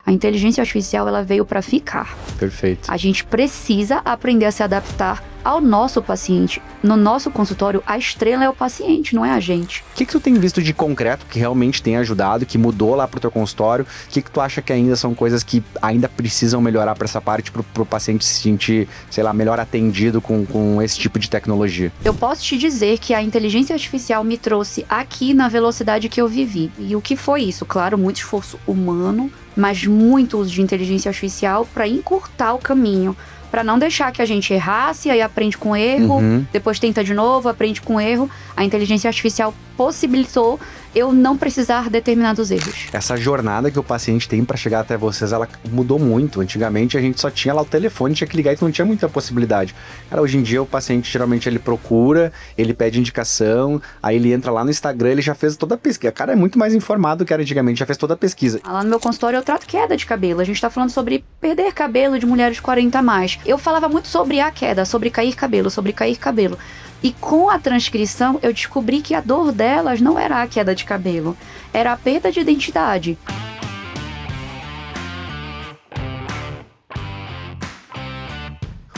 A inteligência artificial, ela veio para ficar. Perfeito. A gente precisa aprender a se adaptar ao nosso paciente. No nosso consultório, a estrela é o paciente, não é a gente. O que tu tem visto de concreto que realmente tem ajudado, que mudou lá pro teu consultório? O que tu acha que ainda são coisas que ainda precisam melhorar para essa parte, pro paciente se sentir, sei lá, melhor atendido com esse tipo de tecnologia? Eu posso te dizer que a inteligência artificial me trouxe aqui na velocidade que eu vivi. E o que foi isso? Claro, muito esforço humano, mas muito uso de inteligência artificial para encurtar o caminho. Para não deixar que a gente errasse, aí aprende com erro, depois tenta de novo, aprende com erro. A inteligência artificial possibilitou eu não precisar determinados erros. Essa jornada que o paciente tem para chegar até vocês, ela mudou muito. Antigamente a gente só tinha lá o telefone, tinha que ligar e não tinha muita possibilidade. Cara, hoje em dia o paciente geralmente ele procura, ele pede indicação, aí ele entra lá no Instagram, ele já fez toda a pesquisa. Cara, é muito mais informado do que era antigamente, já fez toda a pesquisa. Lá no meu consultório eu trato queda de cabelo. A gente tá falando sobre perder cabelo de mulheres de 40 a mais. Eu falava muito sobre a queda, sobre cair cabelo, sobre cair cabelo. E com a transcrição, eu descobri que a dor delas não era a queda de cabelo, era a perda de identidade.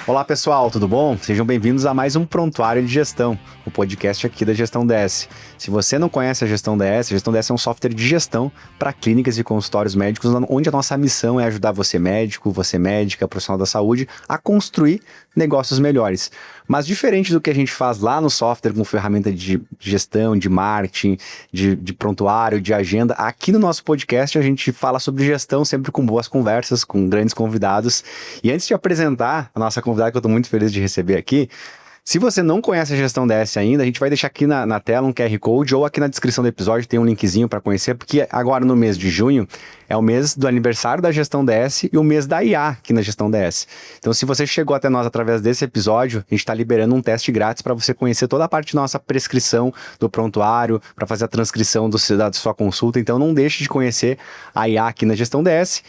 Olá pessoal, tudo bom? Sejam bem-vindos a mais um Prontuário de Gestão, o podcast aqui da Gestão DS. Se você não conhece a Gestão DS é um software de gestão para clínicas e consultórios médicos, onde a nossa missão é ajudar você médico, você médica, profissional da saúde, a construir negócios melhores. Mas diferente do que a gente faz lá no software com ferramenta de gestão, de marketing, de prontuário, de agenda, aqui no nosso podcast a gente fala sobre gestão sempre com boas conversas, com grandes convidados. E antes de apresentar a nossa convidada, que eu estou muito feliz de receber aqui, se você não conhece a Gestão DS ainda, a gente vai deixar aqui na tela um QR Code ou aqui na descrição do episódio tem um linkzinho para conhecer, porque agora no mês de junho é o mês do aniversário da Gestão DS e o mês da IA aqui na Gestão DS. Então, se você chegou até nós através desse episódio, a gente está liberando um teste grátis para você conhecer toda a parte da nossa prescrição do prontuário, para fazer a transcrição da sua consulta. Então, não deixe de conhecer a IA aqui na Gestão DS.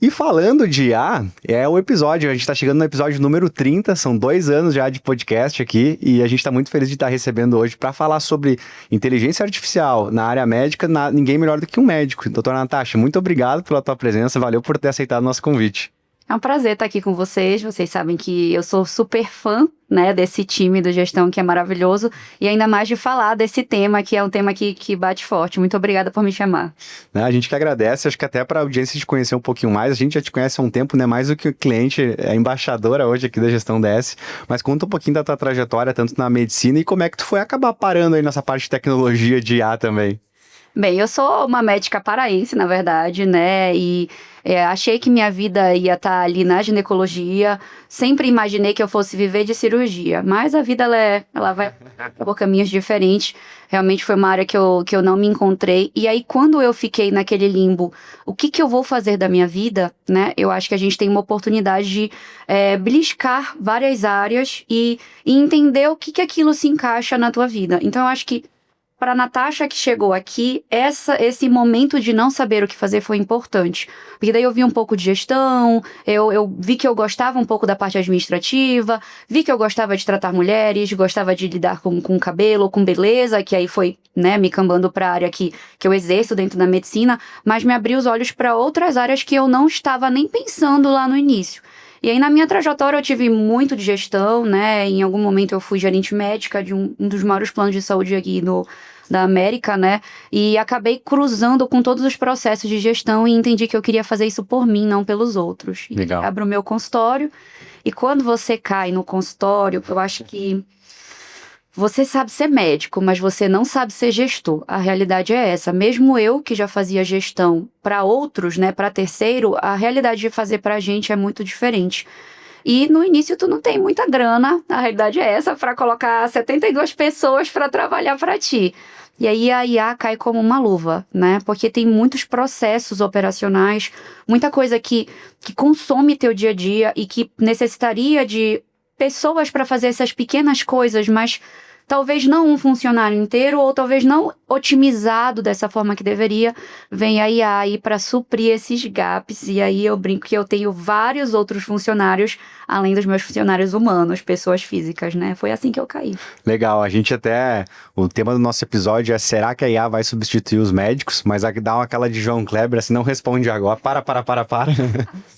E falando de IA, é o episódio, a gente está chegando no episódio número 30, são 2 anos já de podcast aqui, e a gente está muito feliz de estar recebendo hoje para falar sobre inteligência artificial na área médica, ninguém melhor do que um médico. Doutora Natasha, muito obrigado pela tua presença, valeu por ter aceitado o nosso convite. É um prazer estar aqui com vocês sabem que eu sou super fã, né, desse time do Gestão que é maravilhoso, e ainda mais de falar desse tema, que é um tema que bate forte. Muito obrigada por me chamar. A gente que agradece, acho que até para a audiência te conhecer um pouquinho mais, a gente já te conhece há um tempo, né, mais do que o cliente, é embaixadora hoje aqui da Gestão DS, mas conta um pouquinho da tua trajetória, tanto na medicina, e como é que tu foi acabar parando aí nessa parte de tecnologia de IA também. Bem, eu sou uma médica paraense, na verdade, né, e achei que minha vida ia estar ali na ginecologia, sempre imaginei que eu fosse viver de cirurgia, mas a vida, ela vai por caminhos diferentes, realmente foi uma área que eu não me encontrei, e aí quando eu fiquei naquele limbo, o que eu vou fazer da minha vida, né, eu acho que a gente tem uma oportunidade de beliscar várias áreas e entender o que aquilo se encaixa na tua vida, então eu acho que para a Natasha que chegou aqui, esse momento de não saber o que fazer foi importante. Porque daí eu vi um pouco de gestão, eu vi que eu gostava um pouco da parte administrativa, vi que eu gostava de tratar mulheres, gostava de lidar com cabelo, com beleza, que aí foi, né, me cambando para a área que eu exerço dentro da medicina, mas me abriu os olhos para outras áreas que eu não estava nem pensando lá no início. E aí, na minha trajetória, eu tive muito de gestão, né? Em algum momento eu fui gerente médica de um dos maiores planos de saúde aqui da América, né? E acabei cruzando com todos os processos de gestão e entendi que eu queria fazer isso por mim, não pelos outros. Legal. E abro o meu consultório. E quando você cai no consultório, eu acho que você sabe ser médico, mas você não sabe ser gestor. A realidade é essa. Mesmo eu, que já fazia gestão para outros, né, para terceiro, a realidade de fazer para a gente é muito diferente. E no início tu não tem muita grana, a realidade é essa, para colocar 72 pessoas para trabalhar para ti. E aí a IA cai como uma luva, né? Porque tem muitos processos operacionais, muita coisa que consome teu dia a dia e que necessitaria de pessoas para fazer essas pequenas coisas, mas talvez não um funcionário inteiro, ou talvez não otimizado dessa forma que deveria, vem a IA aí para suprir esses gaps. E aí eu brinco que eu tenho vários outros funcionários, além dos meus funcionários humanos, pessoas físicas, né? Foi assim que eu caí. Legal, a gente até... O tema do nosso episódio é: será que a IA vai substituir os médicos? Mas dá aquela de João Kleber, assim, não responde agora. Para.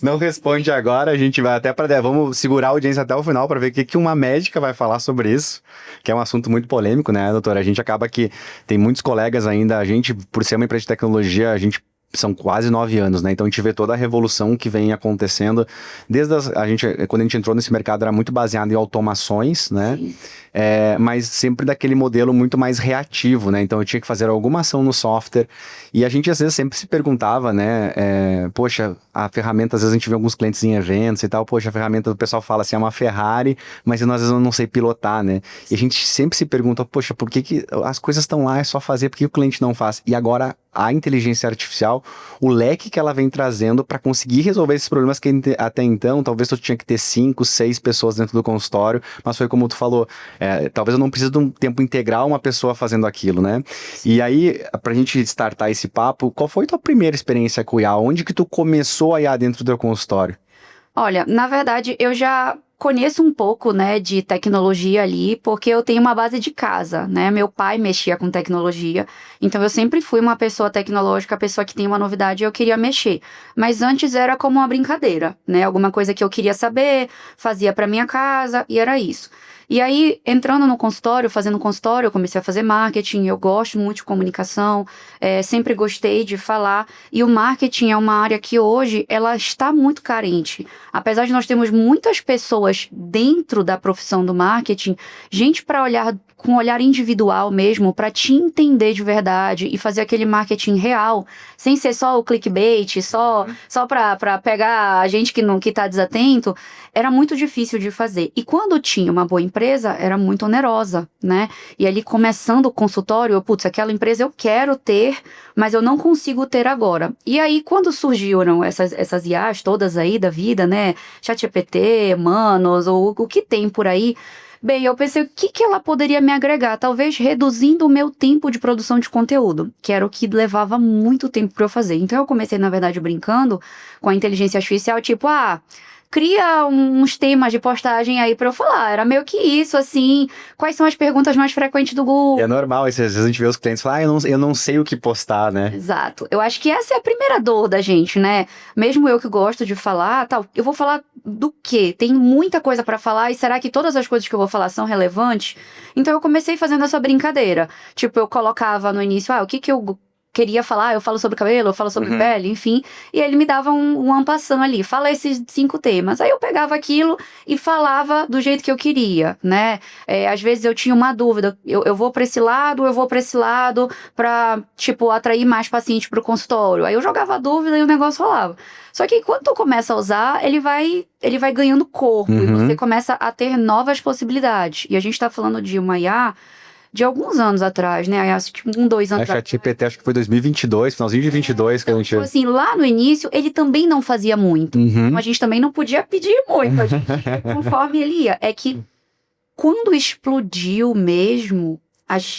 Não responde agora, a gente vai até para... Vamos segurar a audiência até o final para ver o que uma médica vai falar sobre isso, que é um assunto muito polêmico, né, doutora? A gente acaba que tem muitos colegas ainda, a gente, por ser uma empresa de tecnologia, a gente... São quase 9 anos, né? Então a gente vê toda a revolução que vem acontecendo. Quando a gente entrou nesse mercado, era muito baseado em automações, né? Mas sempre daquele modelo muito mais reativo, né? Então eu tinha que fazer alguma ação no software. E a gente às vezes sempre se perguntava, né? Poxa, a ferramenta, às vezes a gente vê alguns clientes em eventos e tal. Poxa, a ferramenta, o pessoal fala assim, é uma Ferrari, mas às vezes eu não sei pilotar, né? E a gente sempre se pergunta, poxa, por que as coisas estão lá, é só fazer, por que o cliente não faz? E agora a inteligência artificial, o leque que ela vem trazendo para conseguir resolver esses problemas que até então, talvez tu tinha que ter 5, 6 pessoas dentro do consultório, mas foi como tu falou, talvez eu não precise de um tempo integral uma pessoa fazendo aquilo, né? Sim. E aí, pra gente startar esse papo, qual foi a tua primeira experiência com IA? Onde que tu começou a IA dentro do teu consultório? Olha, na verdade, eu já conheço um pouco, né, de tecnologia ali, porque eu tenho uma base de casa, né? Meu pai mexia com tecnologia, então eu sempre fui uma pessoa tecnológica, a pessoa que tem uma novidade e eu queria mexer. Mas antes era como uma brincadeira, né? Alguma coisa que eu queria saber, fazia pra minha casa e era isso. E aí, entrando no consultório, fazendo consultório, eu comecei a fazer marketing, eu gosto muito de comunicação, sempre gostei de falar, e o marketing é uma área que hoje, ela está muito carente. Apesar de nós termos muitas pessoas dentro da profissão do marketing, gente para olhar com um olhar individual mesmo, para te entender de verdade e fazer aquele marketing real, sem ser só o clickbait, só para pegar a gente que tá desatento, era muito difícil de fazer. E quando tinha uma boa empresa, era muito onerosa, né? E ali, começando o consultório, aquela empresa eu quero ter, mas eu não consigo ter agora. E aí, quando surgiram essas IAs todas aí da vida, né? ChatGPT, Manos, ou o que tem por aí, bem, eu pensei, o que ela poderia me agregar? Talvez reduzindo o meu tempo de produção de conteúdo, que era o que levava muito tempo para eu fazer. Então, eu comecei, na verdade, brincando com a inteligência artificial, tipo, cria uns temas de postagem aí pra eu falar. Era meio que isso, assim. Quais são as perguntas mais frequentes do Google? E é normal, às vezes a gente vê os clientes falar, eu não sei o que postar, né? Exato. Eu acho que essa é a primeira dor da gente, né? Mesmo eu que gosto de falar, eu vou falar do quê? Tem muita coisa pra falar e será que todas as coisas que eu vou falar são relevantes? Então eu comecei fazendo essa brincadeira. Tipo, eu colocava no início, o que eu queria falar, eu falo sobre cabelo, eu falo sobre pele, enfim, e ele me dava um en passant ali, fala esses 5 temas, aí eu pegava aquilo e falava do jeito que eu queria, né, às vezes eu tinha uma dúvida, eu vou pra esse lado, eu vou pra esse lado, pra, tipo, atrair mais paciente pro consultório, aí eu jogava a dúvida e o negócio rolava. Só que quando tu começa a usar, ele vai ganhando corpo, e você começa a ter novas possibilidades, e a gente tá falando de uma IA de alguns anos atrás, né? Acho que 2 anos atrás. A ChatGPT acho que foi 2022, finalzinho de 22 que a gente... Então, assim, lá no início, ele também não fazia muito. Então, a gente também não podia pedir muito. A gente ia conforme ele ia. É que quando explodiu mesmo,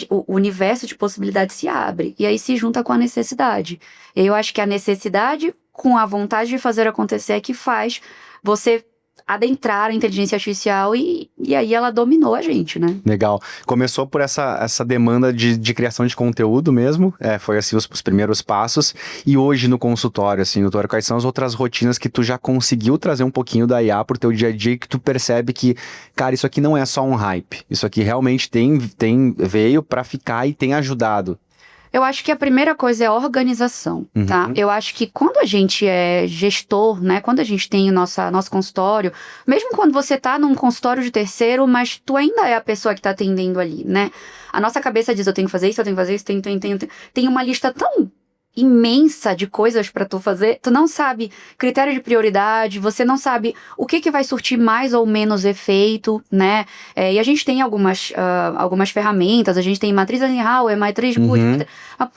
o universo de possibilidades se abre. E aí se junta com a necessidade. E eu acho que a necessidade com a vontade de fazer acontecer é que faz você adentrar a inteligência artificial e aí ela dominou a gente, né? Legal. Começou por essa demanda de criação de conteúdo mesmo, foi assim os primeiros passos, e hoje no consultório, assim, doutora, quais são as outras rotinas que tu já conseguiu trazer um pouquinho da IA pro teu dia a dia, que tu percebe que, cara, isso aqui não é só um hype, isso aqui realmente veio pra ficar e tem ajudado? Eu acho que a primeira coisa é a organização, tá? Eu acho que quando a gente é gestor, né? Quando a gente tem nosso consultório, mesmo quando você tá num consultório de terceiro, mas tu ainda é a pessoa que tá atendendo ali, né? A nossa cabeça diz, eu tenho que fazer isso, eu tenho que fazer isso, tem uma lista tão imensa de coisas pra tu fazer, tu não sabe critério de prioridade, você não sabe o que vai surtir mais ou menos efeito, né? E a gente tem algumas ferramentas, a gente tem matriz Eisenhower, matriz Moody,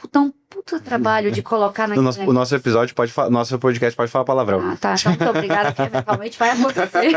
então puta trabalho de colocar naquele... O nosso episódio nosso podcast pode falar palavrão. Tá, então muito obrigada, que eventualmente vai acontecer.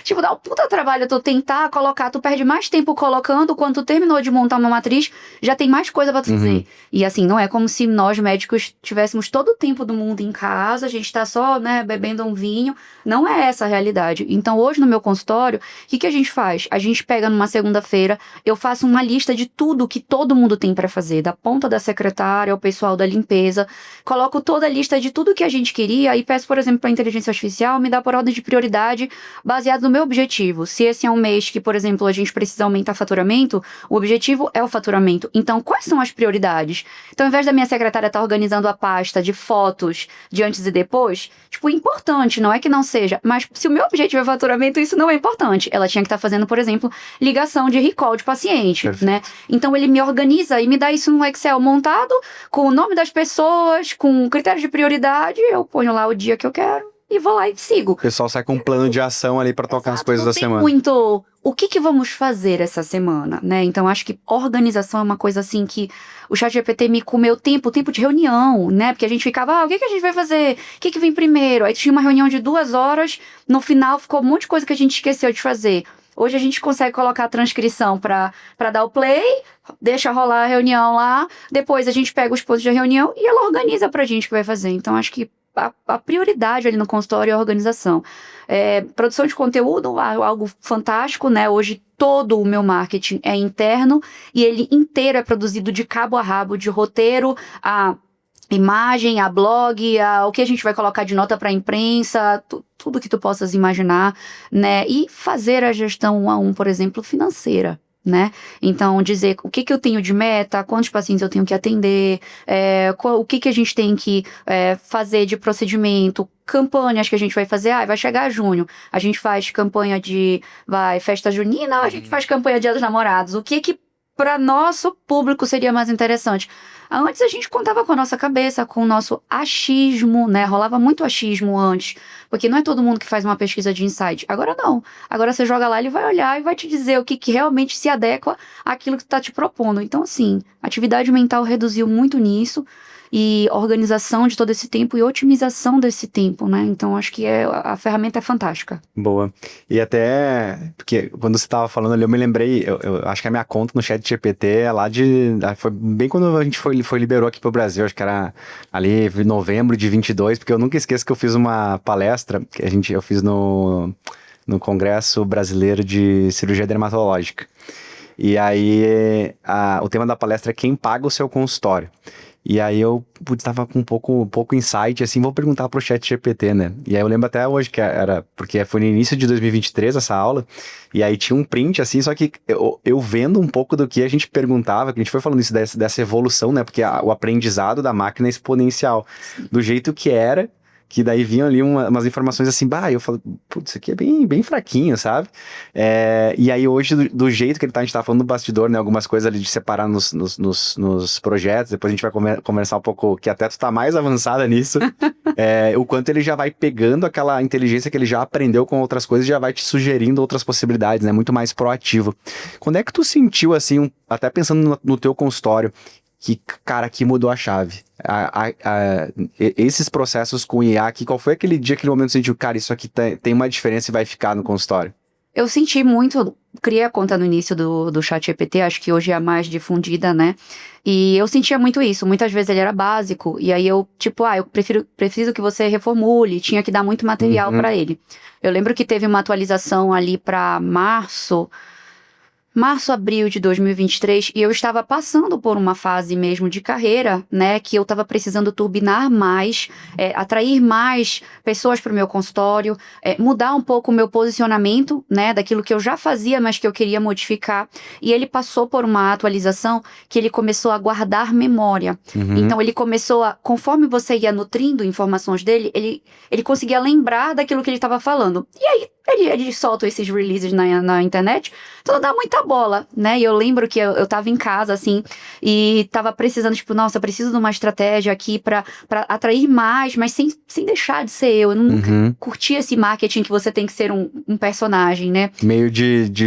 Tipo, dá um puta trabalho tu tentar colocar, tu perde mais tempo colocando, quando tu terminou de montar uma matriz, já tem mais coisa pra tu fazer. E assim, não é como se nós médicos tivéssemos todo o tempo do mundo em casa, a gente tá só, né, bebendo um vinho. Não é essa a realidade. Então, hoje no meu consultório, o que a gente faz? A gente pega numa segunda-feira, eu faço uma lista de tudo que todo mundo tem pra fazer, da ponta da secretária ao pessoal da limpeza, coloco toda a lista de tudo que a gente queria e peço, por exemplo, pra inteligência artificial me dá por ordem de prioridade baseado no meu objetivo. Se esse é um mês que, por exemplo, a gente precisa aumentar faturamento, o objetivo é o faturamento. Então, quais são as prioridades? Então, ao invés da minha secretária estar organizando a pasta de fotos de antes e depois, tipo, importante, não é que não seja, mas se o meu objetivo é faturamento, isso não é importante. Ela tinha que estar fazendo, por exemplo, ligação de recall de paciente, né? Então, ele me organiza e me dá isso no Excel montado, com o nome das pessoas, com critério de prioridade, eu ponho lá o dia que eu quero e vou lá e sigo. O pessoal sai com um plano de ação ali pra tocar as coisas da semana. Muito o que vamos fazer essa semana, né? Então, acho que organização é uma coisa assim que o ChatGPT me comeu tempo de reunião, né? Porque a gente ficava, o que a gente vai fazer? O que vem primeiro? Aí tinha uma reunião de 2 horas, no final ficou um monte de coisa que a gente esqueceu de fazer. Hoje a gente consegue colocar a transcrição para dar o play, deixa rolar a reunião lá, depois a gente pega os pontos de reunião e ela organiza pra gente o que vai fazer. Então, acho que a prioridade ali no consultório é a organização. Produção de conteúdo, algo fantástico, né? Hoje todo o meu marketing é interno e ele inteiro é produzido de cabo a rabo, de roteiro a imagem, a blog, o que a gente vai colocar de nota para a imprensa, tudo que tu possas imaginar, né? E fazer a gestão 1 a 1, por exemplo, financeira, né? Então, dizer o que eu tenho de meta, quantos pacientes eu tenho que atender, o que a gente tem que fazer de procedimento, campanhas que a gente vai fazer, vai chegar junho, a gente faz campanha de festa junina, a gente faz campanha Dia dos Namorados, o que para nosso público seria mais interessante? Antes a gente contava com a nossa cabeça, com o nosso achismo, né? Rolava muito achismo antes, porque não é todo mundo que faz uma pesquisa de insight. Agora não. Agora você joga lá, ele vai olhar e vai te dizer o que realmente se adequa àquilo que tu tá te propondo. Então, assim, atividade mental reduziu muito nisso, e organização de todo esse tempo e otimização desse tempo, né? Então, acho que a ferramenta é fantástica. Boa. E até, porque quando você tava falando ali, eu me lembrei, eu acho que a minha conta no ChatGPT é lá foi bem quando a gente liberou aqui pro Brasil, acho que era ali em novembro de 22, porque eu nunca esqueço que eu fiz uma palestra, que eu fiz no Congresso Brasileiro de Cirurgia Dermatológica. E aí, o tema da palestra é quem paga o seu consultório. E aí eu estava com um pouco insight, assim, vou perguntar pro ChatGPT, né? E aí eu lembro até hoje que porque foi no início de 2023 essa aula, e aí tinha um print, assim, só que eu vendo um pouco do que a gente perguntava, que a gente foi falando isso dessa evolução, né? Porque o aprendizado da máquina é exponencial. Sim. Do jeito que era, que daí vinham ali umas informações assim, eu falo, putz, isso aqui é bem, bem fraquinho, sabe? E aí hoje, do jeito que a gente tá falando no bastidor, né, algumas coisas ali de separar nos projetos, depois a gente vai conversar um pouco, que até tu tá mais avançada nisso, o quanto ele já vai pegando aquela inteligência que ele já aprendeu com outras coisas e já vai te sugerindo outras possibilidades, né, muito mais proativo. Quando é que tu sentiu, assim, até pensando no teu consultório, que, cara, aqui mudou a chave? Esses processos com IA aqui, qual foi aquele dia, aquele momento que você sentiu, cara, isso aqui tem uma diferença e vai ficar no consultório? Eu senti muito, criei a conta no início do ChatGPT, acho que hoje é a mais difundida, né? E eu sentia muito isso, muitas vezes ele era básico, e aí eu, eu preciso que você reformule, tinha que dar muito material pra ele. Eu lembro que teve uma atualização ali pra março, abril de 2023, e eu estava passando por uma fase mesmo de carreira, né, que eu estava precisando turbinar mais, atrair mais pessoas para o meu consultório, mudar um pouco o meu posicionamento, né, daquilo que eu já fazia, mas que eu queria modificar, e ele passou por uma atualização que ele começou a guardar memória. Então ele começou conforme você ia nutrindo informações dele, ele conseguia lembrar daquilo que ele estava falando. E aí ele solta esses releases na internet, então dá muita bola, né? E eu lembro que eu tava em casa, assim, e tava precisando, nossa, preciso de uma estratégia aqui pra atrair mais, mas sem deixar de ser eu. Eu nunca curti esse marketing que você tem que ser um personagem, né? Meio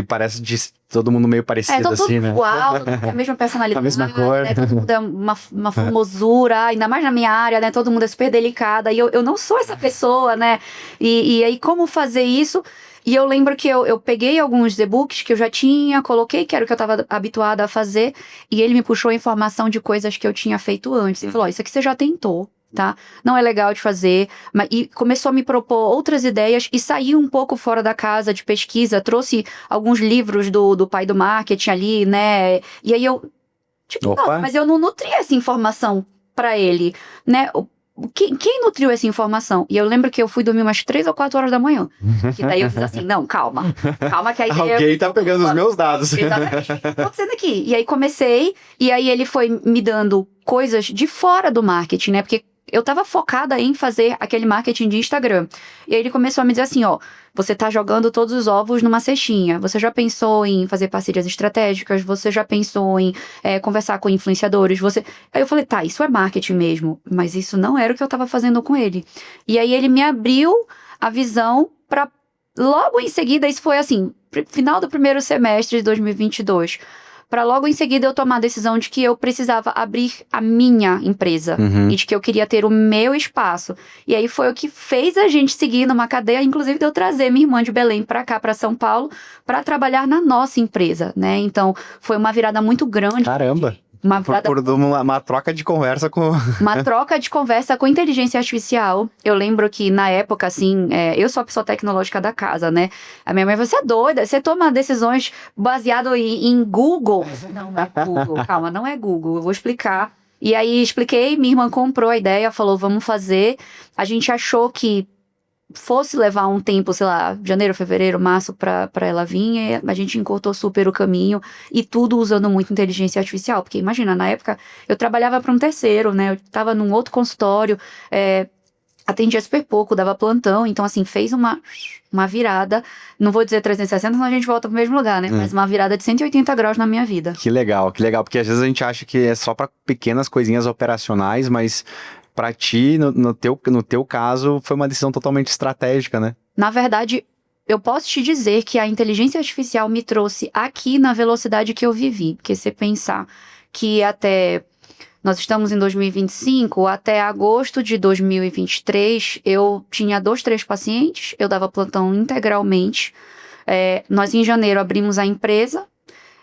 parece de todo mundo meio parecido, todo assim, mundo né? igual, todo mundo tem a mesma personalidade, A mesma cor. né? Todo mundo é uma formosura, ainda mais na minha área, né? Todo mundo é super delicada, e eu não sou essa pessoa, né? E aí, como fazer isso? E eu lembro que eu peguei alguns e-books que eu já tinha, coloquei, que era o que eu estava habituada a fazer, e ele me puxou a informação de coisas que eu tinha feito antes. Ele falou, isso aqui você já tentou, tá? Não é legal de fazer. E começou a me propor outras ideias e saiu um pouco fora da casa de pesquisa, trouxe alguns livros do pai do marketing ali, né? E aí eu, nossa, mas eu não nutri essa informação pra ele, né? Quem nutriu essa informação? E eu lembro que eu fui dormir umas 3 ou 4 horas da manhã. E daí eu fiz assim, não, calma que a ideia... Alguém tá pegando os meus dados. Exatamente, o que tá acontecendo aqui? E aí comecei, e aí ele foi me dando coisas de fora do marketing, né? Porque eu tava focada em fazer aquele marketing de Instagram. E aí ele começou a me dizer assim, ó, você tá jogando todos os ovos numa cestinha. Você já pensou em fazer parcerias estratégicas? Você já pensou em conversar com influenciadores? Aí eu falei, tá, isso é marketing mesmo. Mas isso não era o que eu tava fazendo com ele. E aí ele me abriu a visão pra... Logo em seguida, isso foi assim, final do primeiro semestre de 2022... para logo em seguida eu tomar a decisão de que eu precisava abrir a minha empresa. E de que eu queria ter o meu espaço. E aí foi o que fez a gente seguir numa cadeia, inclusive de eu trazer minha irmã de Belém para cá, para São Paulo, para trabalhar na nossa empresa, né? Então, foi uma virada muito grande. Caramba! Por uma troca de conversa com... Uma troca de conversa com inteligência artificial. Eu lembro que, na época, assim, eu sou a pessoa tecnológica da casa, né? A minha mãe falou, você é doida, você toma decisões baseado em Google. Não é Google, calma, não é Google, eu vou explicar. E aí, expliquei, minha irmã comprou a ideia, falou, vamos fazer. A gente achou que fosse levar um tempo, sei lá, janeiro, fevereiro, março, pra ela vir, e a gente encurtou super o caminho, e tudo usando muito inteligência artificial, porque imagina, na época, eu trabalhava para um terceiro, né, eu tava num outro consultório, atendia super pouco, dava plantão, então assim, fez uma virada, não vou dizer 360, senão a gente volta pro mesmo lugar, né, mas uma virada de 180 graus na minha vida. Que legal, porque às vezes a gente acha que é só para pequenas coisinhas operacionais, mas... Pra ti, no teu caso, foi uma decisão totalmente estratégica, né? Na verdade, eu posso te dizer que a inteligência artificial me trouxe aqui na velocidade que eu vivi. Porque você pensar que nós estamos em 2025, até agosto de 2023, eu tinha 2, 3 pacientes, eu dava plantão integralmente. Nós, em janeiro, abrimos a empresa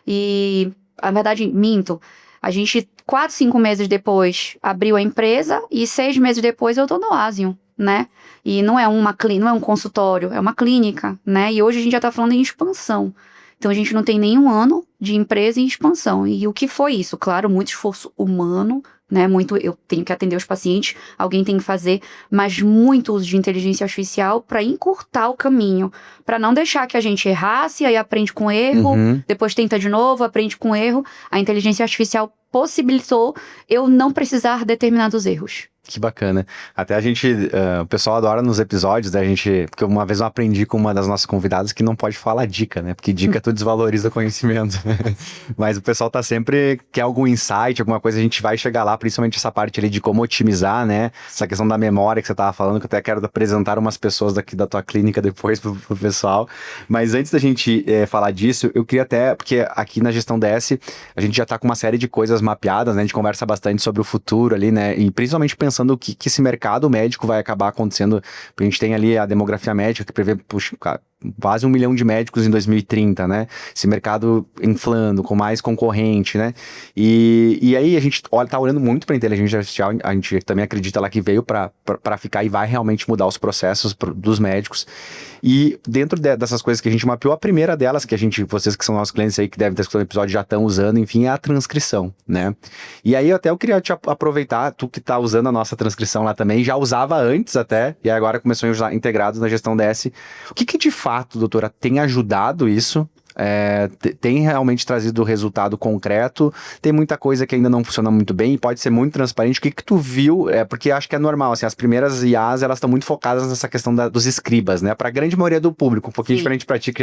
e, na verdade, minto, a gente... 4, 5 meses depois, abriu a empresa e 6 meses depois eu tô no Asium, né? E não é um consultório, é uma clínica, né? E hoje a gente já tá falando em expansão. Então a gente não tem nenhum ano de empresa em expansão. E o que foi isso? Claro, muito esforço humano, né? Eu tenho que atender os pacientes, alguém tem que fazer, mas muito uso de inteligência artificial para encurtar o caminho, para não deixar que a gente errasse, aí aprende com erro, depois tenta de novo, aprende com erro. A inteligência artificial possibilitou eu não precisar determinados erros. Que bacana. Até a gente, o pessoal adora nos episódios, né? Porque uma vez eu aprendi com uma das nossas convidadas que não pode falar dica, né? Porque dica tu desvaloriza o conhecimento. Mas o pessoal tá sempre, quer algum insight, alguma coisa, a gente vai chegar lá, principalmente essa parte ali de como otimizar, né? Essa questão da memória que você tava falando, que eu até quero apresentar umas pessoas daqui da tua clínica depois pro pessoal. Mas antes da gente falar disso, eu queria até, porque aqui na Gestão DS, a gente já tá com uma série de coisas mapeadas, né? A gente conversa bastante sobre o futuro ali, né? E principalmente pensando o que esse mercado médico vai acabar acontecendo. A gente tem ali a demografia médica que prevê, puxa, quase 1 milhão de médicos em 2030, né? Esse mercado inflando, com mais concorrente, né? E aí a gente tá olhando muito para a inteligência artificial, a gente também acredita lá que veio para ficar e vai realmente mudar os processos dos médicos. E dentro dessas coisas que a gente mapeou, a primeira delas, vocês que são nossos clientes aí, que devem estar escutando o episódio, já estão usando, enfim, é a transcrição, né? E aí eu queria te aproveitar, tu que tá usando a nossa transcrição lá também, já usava antes até, e agora começou a usar integrados na Gestão DS. O que de fato, doutora, tem ajudado isso? Tem realmente trazido resultado concreto? Tem muita coisa que ainda não funciona muito bem, pode ser muito transparente. O que tu viu? Porque acho que é normal, assim, as primeiras IAs, elas estão muito focadas nessa questão dos escribas, né? Pra grande maioria do público, um pouquinho diferente pra ti, que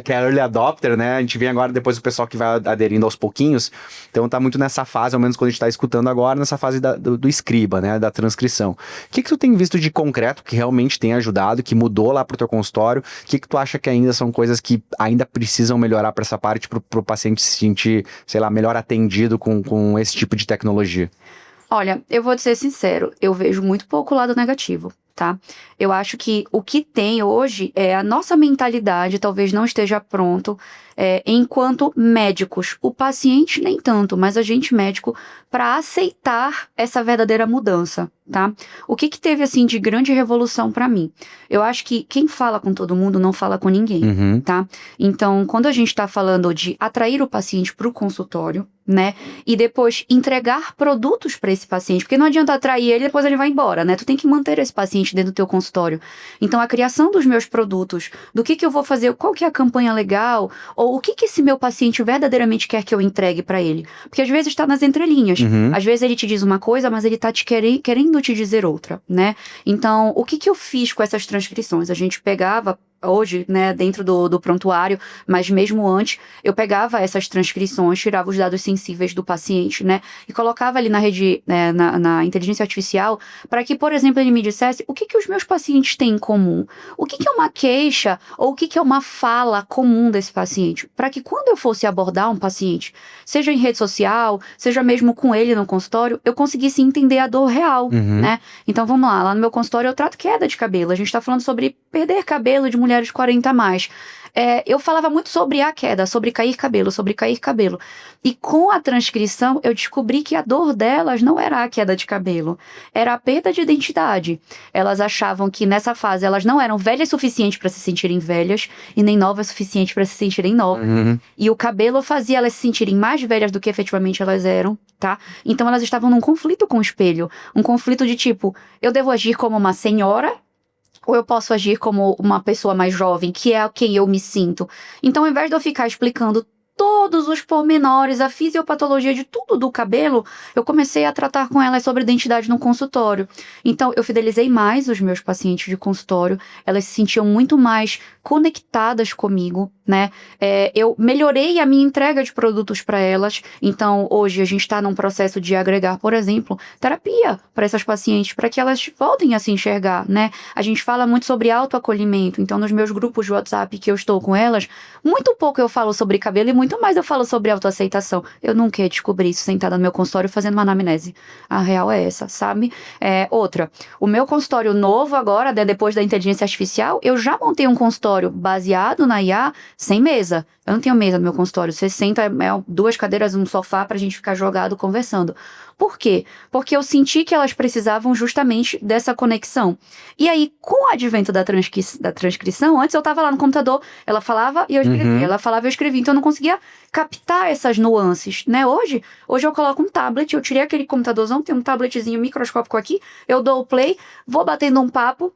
que é early adopter, né? A gente vem agora depois o pessoal que vai aderindo aos pouquinhos, então tá muito nessa fase, ao menos quando a gente tá escutando agora, nessa fase do escriba, né? Da transcrição. O que tu tem visto de concreto que realmente tem ajudado, que mudou lá pro teu consultório? O que tu acha que ainda são coisas que ainda precisam melhorar para essa parte, para o paciente se sentir, sei lá, melhor atendido com esse tipo de tecnologia? Olha, eu vou te ser sincero, eu vejo muito pouco lado negativo, tá? Eu acho que o que tem hoje é a nossa mentalidade talvez não esteja pronto enquanto médicos. O paciente nem tanto, mas a gente médico para aceitar essa verdadeira mudança, tá? O que teve assim de grande revolução para mim? Eu acho que quem fala com todo mundo não fala com ninguém, tá? Então, quando a gente tá falando de atrair o paciente para o consultório, né? E depois entregar produtos para esse paciente, porque não adianta atrair ele e depois ele vai embora, né? Tu tem que manter esse paciente dentro do teu consultório. Então, a criação dos meus produtos, do que eu vou fazer, qual que é a campanha legal, ou o que esse meu paciente verdadeiramente quer que eu entregue para ele. Porque às vezes está nas entrelinhas. Às vezes ele te diz uma coisa, mas ele tá querendo te dizer outra, né? Então, o que eu fiz com essas transcrições? A gente pegava hoje, né, dentro do prontuário, mas mesmo antes, eu pegava essas transcrições, tirava os dados sensíveis do paciente, né, e colocava ali na rede, na inteligência artificial, para que, por exemplo, ele me dissesse o que os meus pacientes têm em comum, o que é uma queixa, ou o que é uma fala comum desse paciente, para que quando eu fosse abordar um paciente, seja em rede social, seja mesmo com ele no consultório, eu conseguisse entender a dor real, né. Então, vamos lá no meu consultório eu trato queda de cabelo, a gente tá falando sobre perder cabelo de mulheres 40 a mais. Eu falava muito sobre a queda, sobre cair cabelo. E com a transcrição, eu descobri que a dor delas não era a queda de cabelo, era a perda de identidade. Elas achavam que nessa fase elas não eram velhas o suficiente para se sentirem velhas e nem novas o suficiente para se sentirem novas. E o cabelo fazia elas se sentirem mais velhas do que efetivamente elas eram, tá? Então elas estavam num conflito com o espelho. Um conflito de tipo, eu devo agir como uma senhora, ou eu posso agir como uma pessoa mais jovem, que é quem eu me sinto. Então, ao invés de eu ficar explicando todos os pormenores, a fisiopatologia de tudo do cabelo, eu comecei a tratar com elas sobre identidade no consultório. Então, eu fidelizei mais os meus pacientes de consultório, elas se sentiam muito mais conectadas comigo, né? Eu melhorei a minha entrega de produtos para elas. Então, hoje a gente está num processo de agregar, por exemplo, terapia para essas pacientes, para que elas voltem a se enxergar, né? A gente fala muito sobre autoacolhimento. Então, nos meus grupos de WhatsApp que eu estou com elas, muito pouco eu falo sobre cabelo e muito mais eu falo sobre autoaceitação. Eu nunca ia descobrir isso sentada no meu consultório fazendo uma anamnese. A real é essa, sabe? Outra, o meu consultório novo agora, depois da inteligência artificial, eu já montei um consultório baseado na IA, sem mesa. Eu não tenho mesa no meu consultório. Você senta, duas cadeiras, um sofá pra gente ficar jogado conversando. Por quê? Porque eu senti que elas precisavam justamente dessa conexão. E aí, com o advento da transcrição, antes eu tava lá no computador, ela falava e eu escrevia, ela falava e eu escrevia, então eu não conseguia captar essas nuances, né? Hoje eu coloco um tablet, eu tirei aquele computadorzão, tem um tabletzinho microscópico aqui, eu dou o play, vou batendo um papo,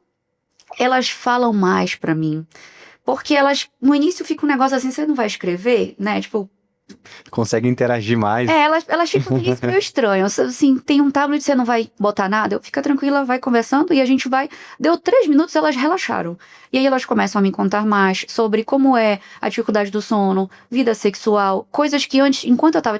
elas falam mais pra mim. Porque elas, no início fica um negócio assim, você não vai escrever, né? Tipo, consegue interagir mais. Elas ficam meio estranho. Assim, tem um tablet, você não vai botar nada? Fica tranquila, vai conversando e a gente vai... Deu 3 minutos, elas relaxaram. E aí elas começam a me contar mais sobre como é a dificuldade do sono, vida sexual, coisas que antes, enquanto eu tava...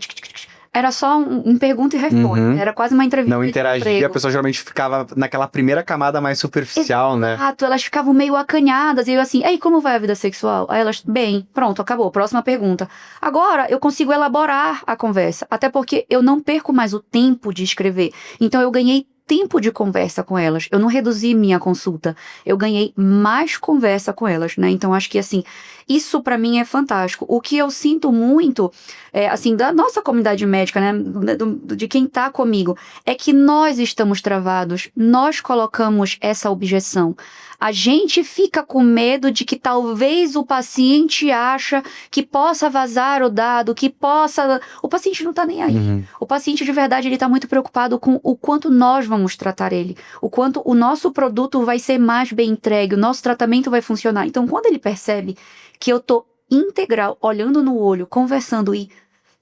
Era só um pergunta e responde. Era quase uma entrevista. Não interagia, a pessoa geralmente ficava naquela primeira camada mais superficial, né? Exato, elas ficavam meio acanhadas. E eu assim, ei, como vai a vida sexual? Aí elas, bem, pronto, acabou, próxima pergunta. Agora eu consigo elaborar a conversa, até porque eu não perco mais o tempo de escrever. Então eu ganhei tempo de conversa com elas. Eu não reduzi minha consulta. Eu ganhei mais conversa com elas, né? Então, acho que, assim, isso pra mim é fantástico. O que eu sinto muito, assim, da nossa comunidade médica, né? De quem tá comigo, é que nós estamos travados. Nós colocamos essa objeção. A gente fica com medo de que talvez o paciente acha que possa vazar o dado, que possa... O paciente não tá nem aí. O paciente, de verdade, ele tá muito preocupado com o quanto nós vamos tratar ele, o quanto o nosso produto vai ser mais bem entregue, o nosso tratamento vai funcionar. Então, quando ele percebe que eu tô integral, olhando no olho, conversando e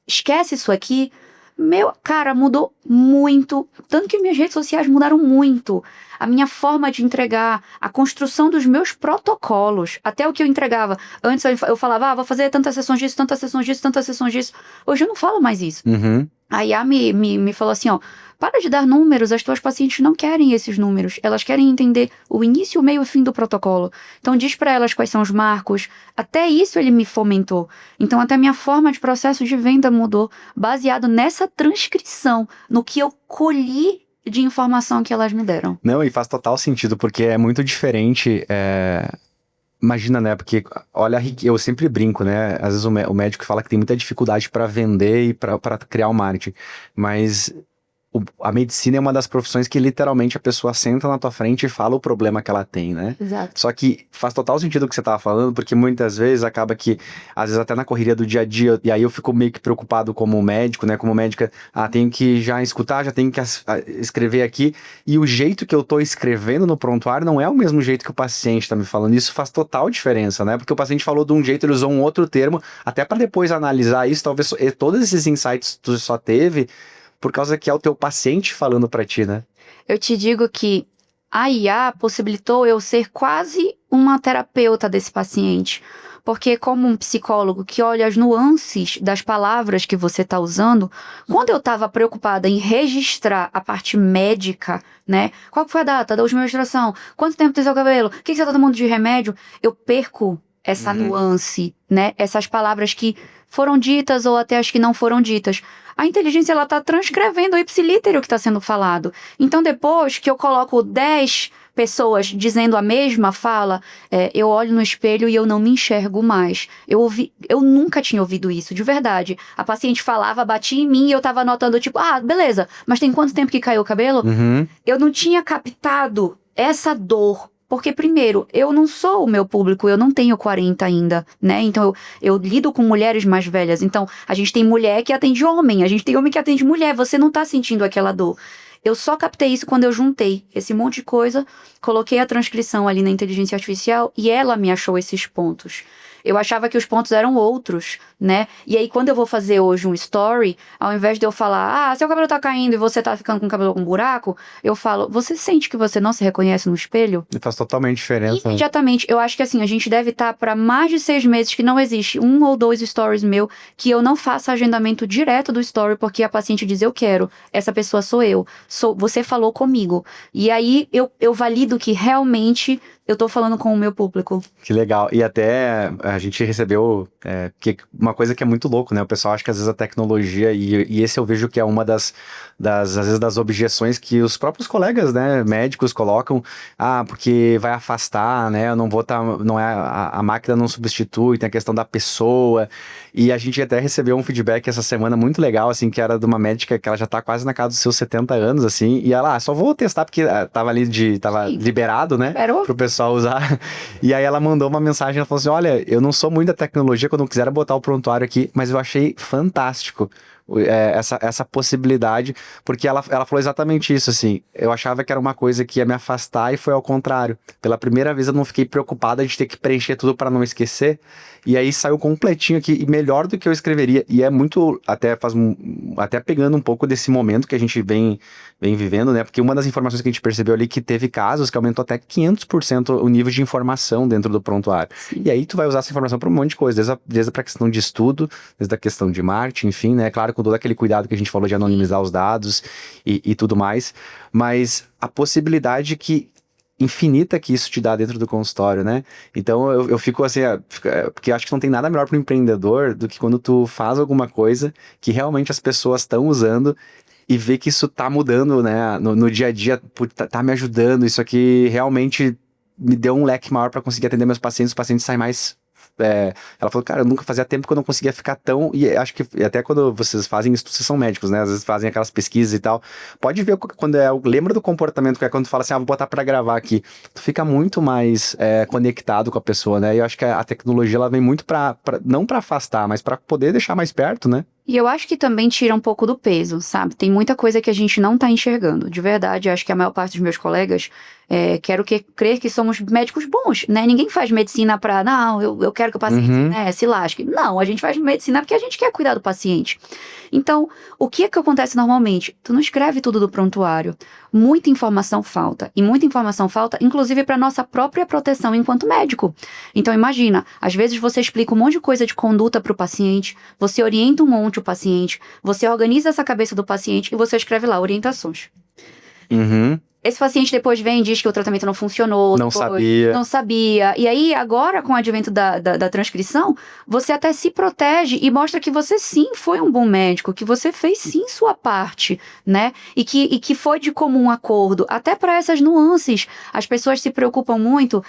esquece isso aqui, meu, cara, mudou muito. Tanto que minhas redes sociais mudaram muito. A minha forma de entregar, a construção dos meus protocolos, até o que eu entregava. Antes eu falava, vou fazer tantas sessões disso, tantas sessões disso, tantas sessões disso. Hoje eu não falo mais isso. A IA me falou assim, ó, para de dar números, as tuas pacientes não querem esses números, elas querem entender o início, o meio e o fim do protocolo. Então diz para elas quais são os marcos, até isso ele me fomentou. Então até minha forma de processo de venda mudou, baseado nessa transcrição, no que eu colhi de informação que elas me deram. Não, e faz total sentido, porque é muito diferente. Imagina, né? Porque, olha, eu sempre brinco, né? Às vezes o médico fala que tem muita dificuldade para vender e para criar o marketing. Mas a medicina é uma das profissões que literalmente a pessoa senta na tua frente e fala o problema que ela tem, né? Exato. Só que faz total sentido o que você tava falando, porque muitas vezes acaba que, às vezes até na correria do dia a dia, e aí eu fico meio que preocupado como médico, né? Como médica, tenho que já escutar, já tenho que escrever aqui, e o jeito que eu tô escrevendo no prontuário não é o mesmo jeito que o paciente tá me falando. Isso faz total diferença, né? Porque o paciente falou de um jeito, ele usou um outro termo, até para depois analisar isso, talvez todos esses insights tu só teve por causa que é o teu paciente falando pra ti, né? Eu te digo que a IA possibilitou eu ser quase uma terapeuta desse paciente. Porque como um psicólogo que olha as nuances das palavras que você está usando, quando eu estava preocupada em registrar a parte médica, né? Qual que foi a data da última menstruação? Quanto tempo tem seu cabelo? O que você está tomando de remédio? Eu perco essa nuance, né? Essas palavras que foram ditas ou até as que não foram ditas. A inteligência, ela tá transcrevendo o ipsilítere o que está sendo falado. Então, depois que eu coloco 10 pessoas dizendo a mesma fala, eu olho no espelho e eu não me enxergo mais. Eu nunca tinha ouvido isso, de verdade. A paciente falava, batia em mim e eu tava anotando, tipo, beleza, mas tem quanto tempo que caiu o cabelo? Eu não tinha captado essa dor. Porque, primeiro, eu não sou o meu público, eu não tenho 40 ainda, né? Então, eu lido com mulheres mais velhas. Então, a gente tem mulher que atende homem, a gente tem homem que atende mulher. Você não tá sentindo aquela dor. Eu só captei isso quando eu juntei esse monte de coisa, coloquei a transcrição ali na inteligência artificial e ela me achou esses pontos. Eu achava que os pontos eram outros, né? E aí, quando eu vou fazer hoje um story, ao invés de eu falar, seu cabelo tá caindo e você tá ficando com o cabelo com um buraco, eu falo, você sente que você não se reconhece no espelho? Faz totalmente diferença. Imediatamente. Eu acho que assim, a gente deve estar para mais de 6 meses que não existe 1 ou 2 stories meu que eu não faça agendamento direto do story, porque a paciente diz, eu quero, essa pessoa sou eu, você falou comigo. E aí, eu valido que realmente eu tô falando com o meu público. Que legal. E até a gente recebeu uma coisa que é muito louco, né? O pessoal acha que às vezes a tecnologia, e esse eu vejo que é uma às vezes das objeções que os próprios colegas, né, médicos colocam, porque vai afastar, né? Eu não vou não é, a máquina não substitui, tem a questão da pessoa. E a gente até recebeu um feedback essa semana muito legal, assim, que era de uma médica que ela já tá quase na casa dos seus 70 anos, assim, e ela, só vou testar porque tava liberado, né? Pro pessoal usar. E aí ela mandou uma mensagem, ela falou assim, olha, eu não sou muito da tecnologia, quando eu quiser botar o prontuário aqui, mas eu achei fantástico essa possibilidade, porque ela falou exatamente isso, assim, eu achava que era uma coisa que ia me afastar e foi ao contrário. Pela primeira vez eu não fiquei preocupada de ter que preencher tudo para não esquecer, e aí saiu completinho aqui, e melhor do que eu escreveria, e é muito, até pegando um pouco desse momento que a gente vem vivendo, né, porque uma das informações que a gente percebeu ali, que teve casos que aumentou até 500% o nível de informação dentro do prontuário. Sim. E aí tu vai usar essa informação para um monte de coisa, desde a questão de estudo, desde a questão de marketing, enfim, né, claro, com todo aquele cuidado que a gente falou de anonimizar os dados e tudo mais, mas a possibilidade infinita que isso te dá dentro do consultório, né? Então eu fico assim, porque eu acho que não tem nada melhor para o empreendedor do que quando tu faz alguma coisa que realmente as pessoas estão usando e ver que isso tá mudando, né? No dia a dia, tá me ajudando, isso aqui realmente me deu um leque maior para conseguir atender meus pacientes, os pacientes saem mais... ela falou, cara, eu nunca fazia tempo que eu não conseguia ficar tão... E acho que até quando vocês fazem isso, vocês são médicos, né? Às vezes fazem aquelas pesquisas e tal. Pode ver quando lembra do comportamento, que é quando tu fala assim, vou botar pra gravar aqui. Tu fica muito mais conectado com a pessoa, né? E eu acho que a tecnologia, ela vem muito não pra afastar, mas pra poder deixar mais perto, né? E eu acho que também tira um pouco do peso, sabe? Tem muita coisa que a gente não tá enxergando. De verdade, eu acho que a maior parte dos meus colegas Quero crer que somos médicos bons, né? Ninguém faz medicina pra, não, eu quero que o paciente, né, se lasque. Não, a gente faz medicina porque a gente quer cuidar do paciente. Então, o que é que acontece normalmente? Tu não escreve tudo do prontuário. Muita informação falta. E muita informação falta, inclusive para nossa própria proteção enquanto médico. Então, imagina, às vezes você explica um monte de coisa de conduta para o paciente, você orienta um monte o paciente, você organiza essa cabeça do paciente e você escreve lá orientações. Esse paciente depois vem e diz que o tratamento não funcionou. Não sabia. E aí, agora, com o advento da transcrição, você até se protege e mostra que você sim foi um bom médico, que você fez sim sua parte, né? E que foi de comum acordo. Até para essas nuances. As pessoas se preocupam muito.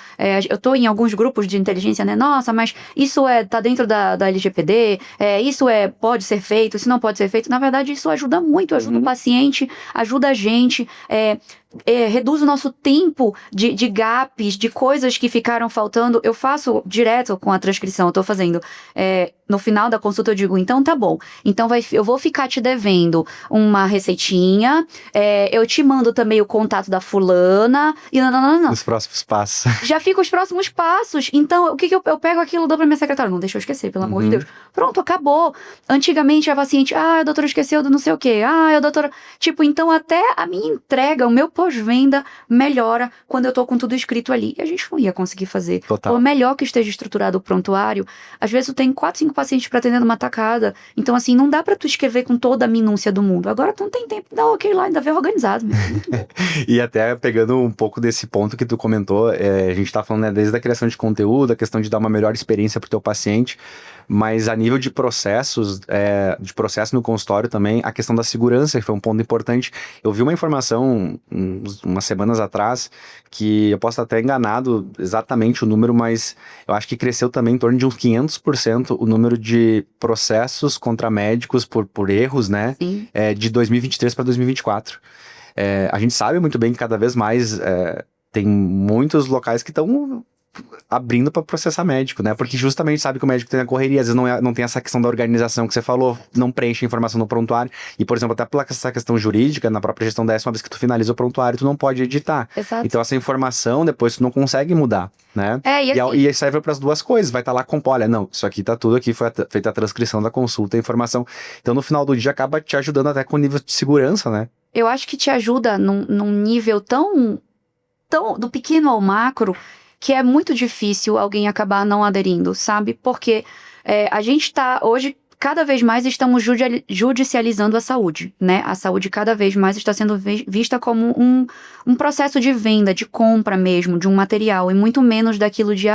Eu tô em alguns grupos de inteligência, né? Nossa, mas isso tá dentro da LGPD, isso pode ser feito, isso não pode ser feito. Na verdade, isso ajuda muito, ajuda o paciente, ajuda a gente, reduz o nosso tempo de gaps, de coisas que ficaram faltando. Eu faço direto com a transcrição, eu tô fazendo. No final da consulta eu digo, então tá bom. Então eu vou ficar te devendo uma receitinha, eu te mando também o contato da fulana, e não. Os próximos passos. Já fica os próximos passos. Então, o que eu pego aquilo, dou pra minha secretária. Não deixa eu esquecer, pelo amor de Deus. Pronto, acabou. Antigamente a paciente, a doutora esqueceu do não sei o quê. A doutora... Tipo, então até a minha entrega, o meu pós-venda melhora quando eu tô com tudo escrito ali. E a gente não ia conseguir fazer. Total. Por melhor que esteja estruturado o prontuário, às vezes tu tem 4, 5 pacientes pra atender numa tacada. Então, assim, não dá pra tu escrever com toda a minúcia do mundo. Agora tu não tem tempo, dá ok lá, ainda vem organizado. Muito bom. E até pegando um pouco desse ponto que tu comentou, a gente tá falando, né, desde a criação de conteúdo, a questão de dar uma melhor experiência pro teu paciente, mas a nível de processos, de processo no consultório também, a questão da segurança, que foi um ponto importante. Eu vi uma informação umas semanas atrás, que eu posso estar até enganado exatamente o número, mas eu acho que cresceu também em torno de uns 500% o número de processos contra médicos por erros, né? Sim. De 2023 para 2024. A gente sabe muito bem que cada vez mais tem muitos locais que estão abrindo para processar médico, né? Porque justamente sabe que o médico tem a correria, às vezes não tem essa questão da organização que você falou, não preenche a informação no prontuário. E, por exemplo, até pela essa questão jurídica, na própria gestão DS, uma vez que tu finaliza o prontuário, tu não pode editar. Exato. Então, essa informação, depois tu não consegue mudar, né? E serve para as duas coisas, vai estar lá com, olha, não, isso aqui tá tudo aqui, foi feita a transcrição da consulta, a informação. Então, no final do dia, acaba te ajudando até com o nível de segurança, né? Eu acho que te ajuda num nível tão do pequeno ao macro, que é muito difícil alguém acabar não aderindo, sabe? Porque a gente tá, hoje, cada vez mais estamos judicializando a saúde, né? A saúde cada vez mais está sendo vista como um processo de venda, de compra mesmo, de um material, e muito menos daquilo de,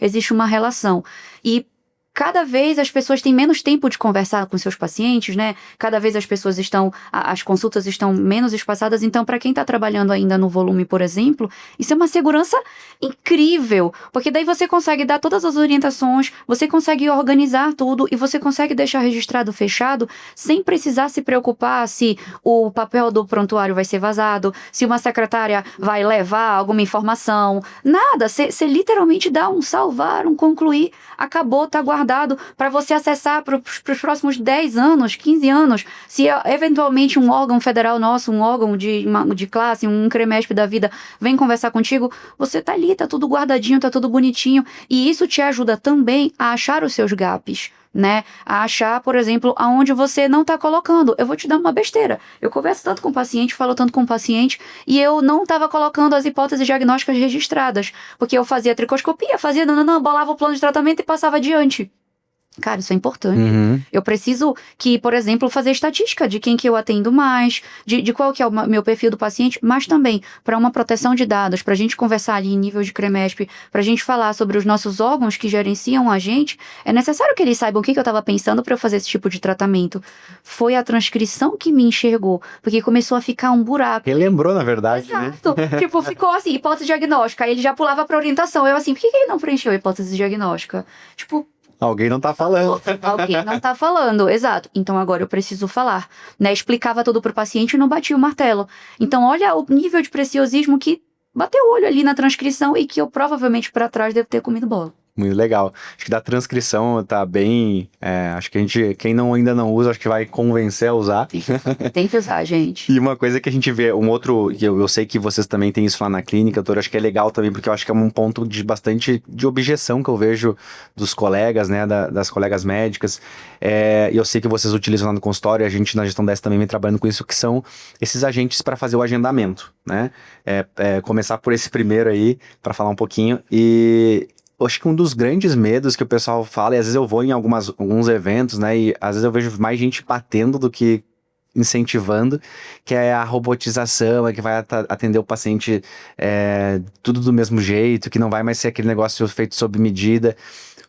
existe uma relação. E cada vez as pessoas têm menos tempo de conversar com seus pacientes, né? Cada vez as consultas estão menos espaçadas. Então, para quem está trabalhando ainda no volume, por exemplo, isso é uma segurança incrível. Porque daí você consegue dar todas as orientações, você consegue organizar tudo e você consegue deixar registrado fechado sem precisar se preocupar se o papel do prontuário vai ser vazado, se uma secretária vai levar alguma informação. Nada. Você literalmente dá um salvar, um concluir, acabou, tá guardado para você acessar para os próximos 10 anos, 15 anos. Se eventualmente um órgão federal nosso, um órgão de classe, um CREMESP da vida, vem conversar contigo, você tá ali, tá tudo guardadinho, tá tudo bonitinho. E isso te ajuda também a achar os seus gaps, né? A achar, por exemplo, aonde você não tá colocando. Eu vou te dar uma besteira. Eu converso tanto com o paciente, falo tanto com o paciente, e eu não tava colocando as hipóteses diagnósticas registradas, porque eu fazia tricoscopia, bolava o plano de tratamento e passava adiante. Cara, isso é importante. Eu preciso por exemplo, fazer estatística de quem que eu atendo mais, de qual que é o meu perfil do paciente, mas também para uma proteção de dados, pra gente conversar ali em nível de CREMESP, pra gente falar sobre os nossos órgãos que gerenciam a gente, é necessário que eles saibam o que eu tava pensando pra eu fazer esse tipo de tratamento. Foi a transcrição que me enxergou, porque começou a ficar um buraco. Ele lembrou, na verdade, Exato. né? Tipo, ficou assim, hipótese diagnóstica, aí ele já pulava pra orientação. Eu assim, por que ele não preencheu a hipótese diagnóstica? Tipo, alguém não tá falando. Alguém não tá falando, exato. Então agora eu preciso falar, né? Explicava tudo pro paciente e não batia o martelo. Então olha o nível de preciosismo que bateu o olho ali na transcrição e que eu provavelmente pra trás devo ter comido bola. Muito legal. Acho que da transcrição tá bem. Acho que quem ainda não usa, acho que vai convencer a usar. Tem que usar, gente. E uma coisa que a gente vê, um outro, que eu sei que vocês também têm isso lá na clínica, doutor, acho que é legal também, porque eu acho que é um ponto de bastante de objeção que eu vejo dos colegas, né, das colegas médicas. E eu sei que vocês utilizam lá no consultório, e a gente na gestão 10 também vem trabalhando com isso, que são esses agentes para fazer o agendamento, né? Começar por esse primeiro aí, para falar um pouquinho. E eu acho que um dos grandes medos que o pessoal fala, e às vezes eu vou em alguns eventos, né, e às vezes eu vejo mais gente batendo do que incentivando, que é a robotização, que vai atender o paciente tudo do mesmo jeito, que não vai mais ser aquele negócio feito sob medida.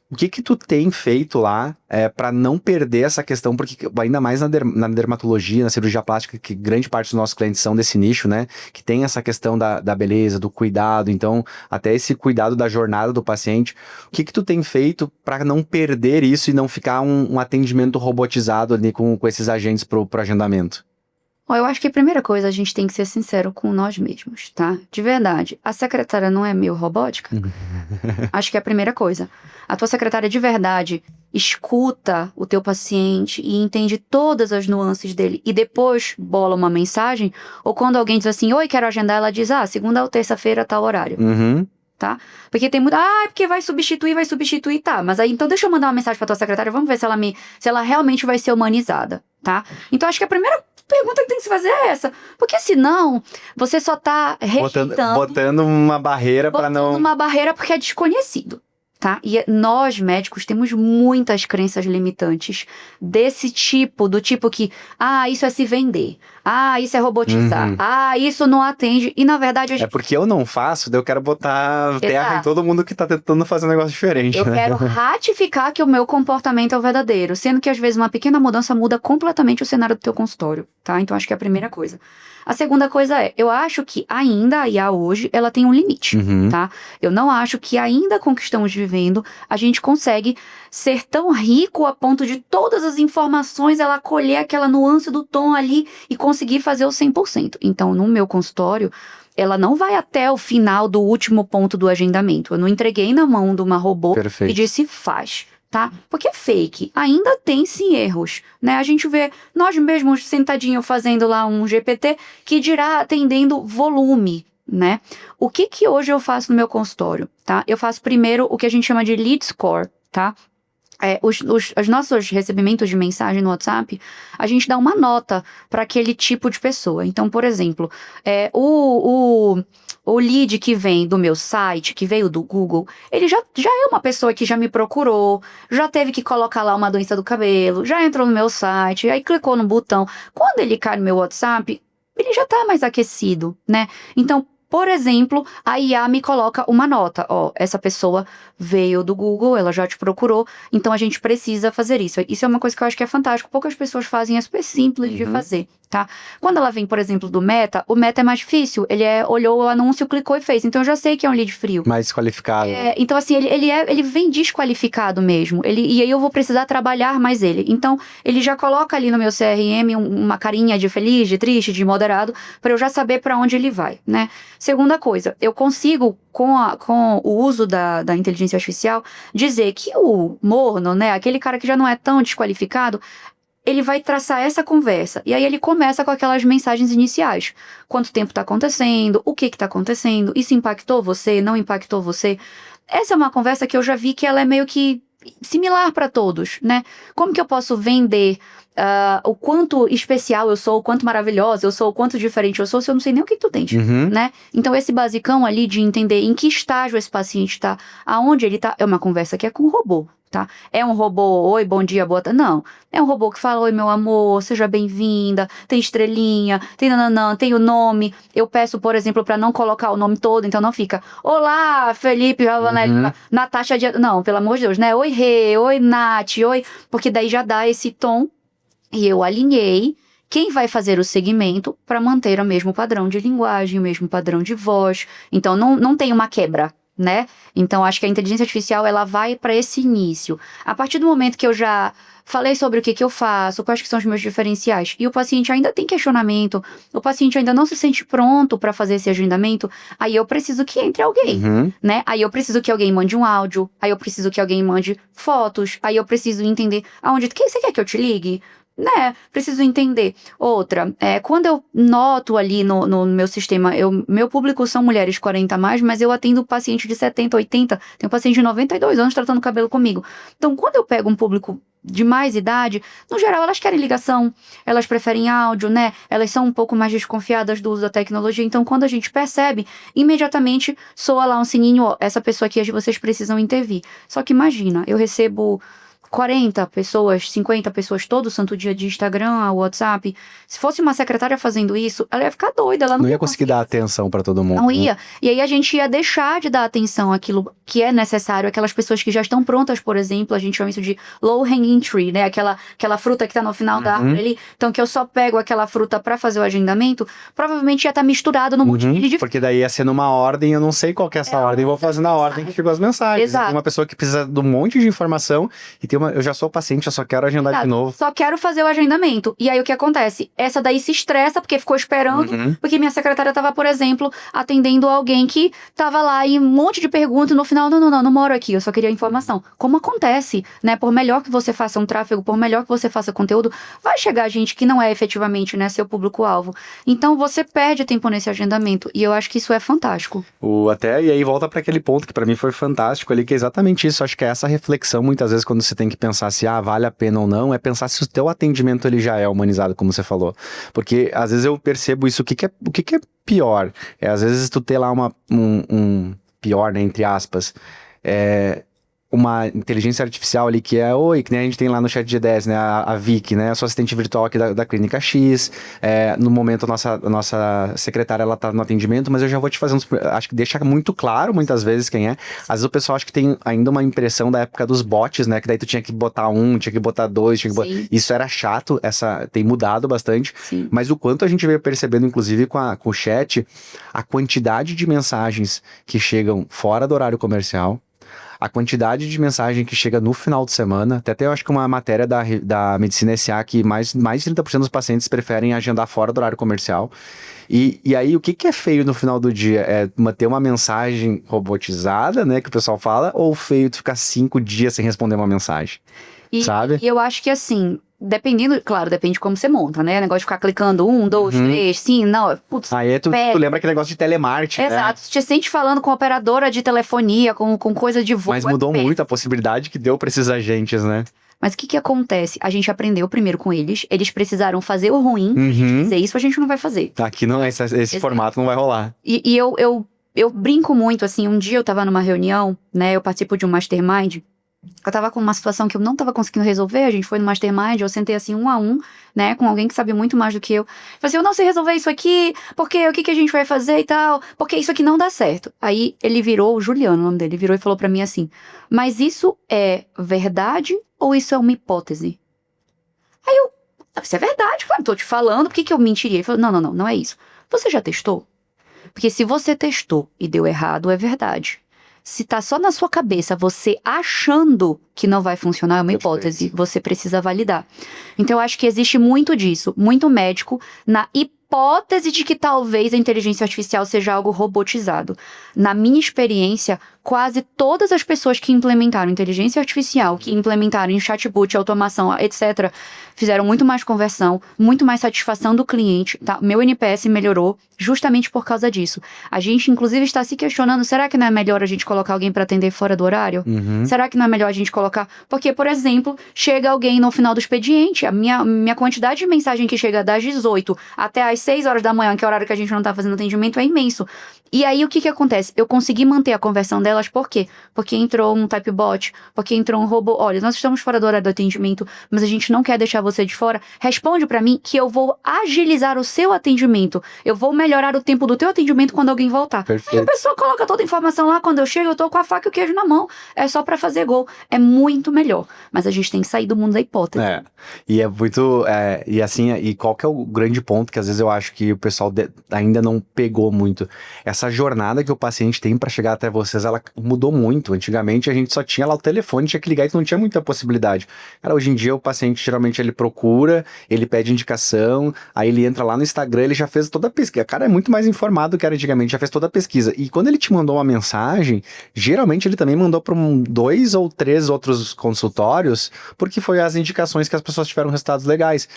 O que tu tem feito lá para não perder essa questão, porque ainda mais na dermatologia, na cirurgia plástica, que grande parte dos nossos clientes são desse nicho, né? Que tem essa questão da beleza, do cuidado, então até esse cuidado da jornada do paciente. O que tu tem feito para não perder isso e não ficar um atendimento robotizado ali com esses agentes pro agendamento? Eu acho que a primeira coisa, a gente tem que ser sincero com nós mesmos, tá? De verdade, a secretária não é meio robótica? Acho que é a primeira coisa. A tua secretária de verdade escuta o teu paciente e entende todas as nuances dele e depois bola uma mensagem? Ou quando alguém diz assim, oi, quero agendar, ela diz, segunda ou terça-feira, tal horário. Tá? Porque tem muito, porque vai substituir, tá. Mas aí, então deixa eu mandar uma mensagem pra tua secretária, vamos ver se ela realmente vai ser humanizada, tá? Então acho que a primeira pergunta que tem que se fazer é essa. Porque senão, você só tá rejeitando... Botando uma barreira para não... Botando uma barreira porque é desconhecido, tá? E nós, médicos, temos muitas crenças limitantes desse tipo, do tipo que, isso é se vender, isso é robotizar, isso não atende, e na verdade... É porque eu não faço, daí eu quero botar terra em todo mundo que tá tentando fazer um negócio diferente, Eu quero ratificar que o meu comportamento é o verdadeiro, sendo que às vezes uma pequena mudança muda completamente o cenário do teu consultório, tá? Então acho que é a primeira coisa. A segunda coisa eu acho que ainda, a IA hoje, ela tem um limite, tá? Eu não acho que ainda com o que estamos vivendo, a gente consegue ser tão rico a ponto de todas as informações, ela colher aquela nuance do tom ali e conseguir fazer o 100%. Então, no meu consultório, ela não vai até o final do último ponto do agendamento. Eu não entreguei na mão de uma robô e disse, faz. Tá? Porque é fake, ainda tem sim erros, né? A gente vê nós mesmos sentadinho fazendo lá um GPT que dirá atendendo volume, né? O que hoje eu faço no meu consultório, tá? Eu faço primeiro o que a gente chama de lead score, tá? Os nossos recebimentos de mensagem no WhatsApp, a gente dá uma nota para aquele tipo de pessoa. Então, por exemplo, o lead que vem do meu site, que veio do Google, ele já é uma pessoa que já me procurou, já teve que colocar lá uma doença do cabelo, já entrou no meu site, aí clicou no botão. Quando ele cai no meu WhatsApp, ele já tá mais aquecido, né? Então, por exemplo, a IA me coloca uma nota. Essa pessoa veio do Google, ela já te procurou, então a gente precisa fazer isso. Isso é uma coisa que eu acho que é fantástico, poucas pessoas fazem, é super simples de fazer, tá? Quando ela vem, por exemplo, do Meta, o Meta é mais difícil, ele olhou o anúncio, clicou e fez, então eu já sei que é um lead frio. Mais desqualificado. Então assim, ele vem desqualificado mesmo, e aí eu vou precisar trabalhar mais ele. Então, ele já coloca ali no meu CRM uma carinha de feliz, de triste, de moderado, para eu já saber para onde ele vai, né? Segunda coisa, eu consigo, com o uso da inteligência artificial, dizer que o morno, né, aquele cara que já não é tão desqualificado, ele vai traçar essa conversa. E aí ele começa com aquelas mensagens iniciais. Quanto tempo tá acontecendo? O que tá acontecendo? Isso impactou você? Não impactou você? Essa é uma conversa que eu já vi que ela é meio que similar para todos, né? Como que eu posso vender o quanto especial eu sou, o quanto maravilhosa eu sou, o quanto diferente eu sou, se eu não sei nem o que tu tens, né? Então esse basicão ali de entender em que estágio esse paciente tá, aonde ele tá, é uma conversa que é com o robô, tá? É um robô, oi, bom dia, boa tarde. Não, é um robô que fala, oi, meu amor, seja bem-vinda, tem estrelinha, tem nananã, tem o nome. Eu peço, por exemplo, para não colocar o nome todo, então não fica, olá, Felipe, Natasha, não, pelo amor de Deus, né? Oi, Rê, oi, Nath, oi, porque daí já dá esse tom. E eu alinhei quem vai fazer o segmento para manter o mesmo padrão de linguagem, o mesmo padrão de voz. Então, não tem uma quebra, né? Então, acho que a inteligência artificial, ela vai para esse início. A partir do momento que eu já falei sobre o que eu faço, quais que são os meus diferenciais, e o paciente ainda tem questionamento, o paciente ainda não se sente pronto para fazer esse agendamento, aí eu preciso que entre alguém, né? Aí eu preciso que alguém mande um áudio, aí eu preciso que alguém mande fotos, aí eu preciso entender aonde, quem você quer que eu te ligue? Né, preciso entender. Outra, quando eu noto ali no meu sistema, meu público são mulheres 40 a mais, mas eu atendo paciente de 70, 80, tenho paciente de 92 anos tratando cabelo comigo. Então, quando eu pego um público de mais idade, no geral, elas querem ligação, elas preferem áudio, né? Elas são um pouco mais desconfiadas do uso da tecnologia. Então, quando a gente percebe, imediatamente soa lá um sininho, ó, essa pessoa aqui, vocês precisam intervir. Só que imagina, eu recebo 40 pessoas, 50 pessoas todo santo dia de Instagram, WhatsApp. Se fosse uma secretária fazendo isso, ela ia ficar doida. Ela não ia conseguir dar atenção para todo mundo. Não ia. E aí a gente ia deixar de dar atenção àquilo que é necessário, aquelas pessoas que já estão prontas, por exemplo, a gente chama isso de low hanging tree, né? Aquela fruta que tá no final da árvore ali. Então, que eu só pego aquela fruta para fazer o agendamento, provavelmente ia estar misturado no monte de... Porque daí ia ser numa ordem, eu não sei qual que é essa ordem, vou fazer na ordem que chegou as mensagens. Exato. Tem uma pessoa que precisa de um monte de informação e eu já sou paciente, eu só quero agendar de novo. Só quero fazer o agendamento. E aí o que acontece? Essa daí se estressa porque ficou esperando, porque minha secretária tava, por exemplo, atendendo alguém que tava lá e um monte de perguntas, no final, não moro aqui, eu só queria informação. Como acontece, né? Por melhor que você faça um tráfego, por melhor que você faça conteúdo, vai chegar gente que não é efetivamente, né, seu público-alvo. Então você perde tempo nesse agendamento. E eu acho que isso é fantástico. E aí volta para aquele ponto que para mim foi fantástico ali, que é exatamente isso. Acho que é essa reflexão, muitas vezes, quando você tem que pensar se vale a pena ou não, é pensar se o teu atendimento ele já é humanizado, como você falou. Porque às vezes eu percebo isso, o que é pior? Às vezes tu ter lá um pior, né, entre aspas, uma inteligência artificial ali que que nem a gente tem lá no chat G10, né, a Vicky, né, a sua assistente virtual aqui da Clínica X, no momento a nossa secretária, ela tá no atendimento, mas eu já vou te fazer acho que deixa muito claro muitas vezes quem é. Às vezes o pessoal acha que tem ainda uma impressão da época dos bots, né, que daí tu tinha que botar tinha que botar dois, isso era chato, tem mudado bastante. Sim. Mas o quanto a gente veio percebendo, inclusive com o chat, a quantidade de mensagens que chegam fora do horário comercial, a quantidade de mensagem que chega no final de semana, até eu acho que uma matéria da Medicina S.A. que mais de 30% dos pacientes preferem agendar fora do horário comercial. E aí, o que é feio no final do dia? É ter uma mensagem robotizada, né, que o pessoal fala, ou feio tu ficar 5 dias sem responder uma mensagem? Sabe? E eu acho que assim, depende de como você monta, né? Negócio de ficar clicando 1, 2, 3, sim, não, putz. Aí tu lembra aquele negócio de telemarketing, exato, né? Te sente falando com operadora de telefonia, com coisa de voo. Mas mudou muito a possibilidade que deu pra esses agentes, né? Mas o que acontece? A gente aprendeu primeiro com eles precisaram fazer o ruim, dizer isso a gente não vai fazer. Aqui não, esse formato não vai rolar. E eu brinco muito, assim, um dia eu tava numa reunião, né, eu participo de um mastermind. Eu tava com uma situação que eu não tava conseguindo resolver, a gente foi no mastermind, eu sentei assim 1 a 1, né, com alguém que sabe muito mais do que eu. Falei assim, eu não sei resolver isso aqui, porque o que a gente vai fazer e tal, porque isso aqui não dá certo. Aí ele virou, o Juliano, o nome dele, virou e falou pra mim assim, mas isso é verdade ou isso é uma hipótese? Aí isso é verdade, claro, tô te falando, por que eu mentiria? Ele falou, não é isso. Você já testou? Porque se você testou e deu errado, é verdade. Se tá só na sua cabeça, você achando que não vai funcionar, é uma hipótese. Você precisa validar. Então, eu acho que existe muito disso. Muito médico na hipótese de que talvez a inteligência artificial seja algo robotizado. Na minha experiência, quase todas as pessoas que implementaram inteligência artificial, que implementaram chatbot, automação, etc., fizeram muito mais conversão, muito mais satisfação do cliente, tá? Meu NPS melhorou justamente por causa disso. A gente, inclusive, está se questionando, será que não é melhor a gente colocar alguém para atender fora do horário? Será que não é melhor a gente colocar... Porque, por exemplo, chega alguém no final do expediente, a minha quantidade de mensagem que chega das 18 até as 6 horas da manhã, que é o horário que a gente não tá fazendo atendimento, é imenso. E aí, o que acontece? Eu consegui manter a conversão delas, por quê? Porque entrou um typebot, porque entrou um robô. Olha, nós estamos fora do horário do atendimento, mas a gente não quer deixar você de fora. Responde pra mim que eu vou agilizar o seu atendimento. Eu vou melhorar o tempo do teu atendimento quando alguém voltar. Perfeito. Aí a pessoa coloca toda a informação lá, quando eu chego, eu tô com a faca e o queijo na mão. É só pra fazer gol. É muito melhor. Mas a gente tem que sair do mundo da hipótese. E é muito... e assim, e qual que é o grande ponto que às vezes eu acho que o pessoal ainda não pegou muito. Essa jornada que o paciente tem para chegar até vocês, ela mudou muito. Antigamente a gente só tinha lá o telefone, tinha que ligar e não tinha muita possibilidade. Cara, hoje em dia o paciente geralmente ele procura, ele pede indicação, aí ele entra lá no Instagram, ele já fez toda a pesquisa. Cara, é muito mais informado do que era antigamente, já fez toda a pesquisa. E quando ele te mandou uma mensagem, geralmente ele também mandou para 2 ou 3 outros consultórios, porque foi as indicações que as pessoas tiveram resultados legais.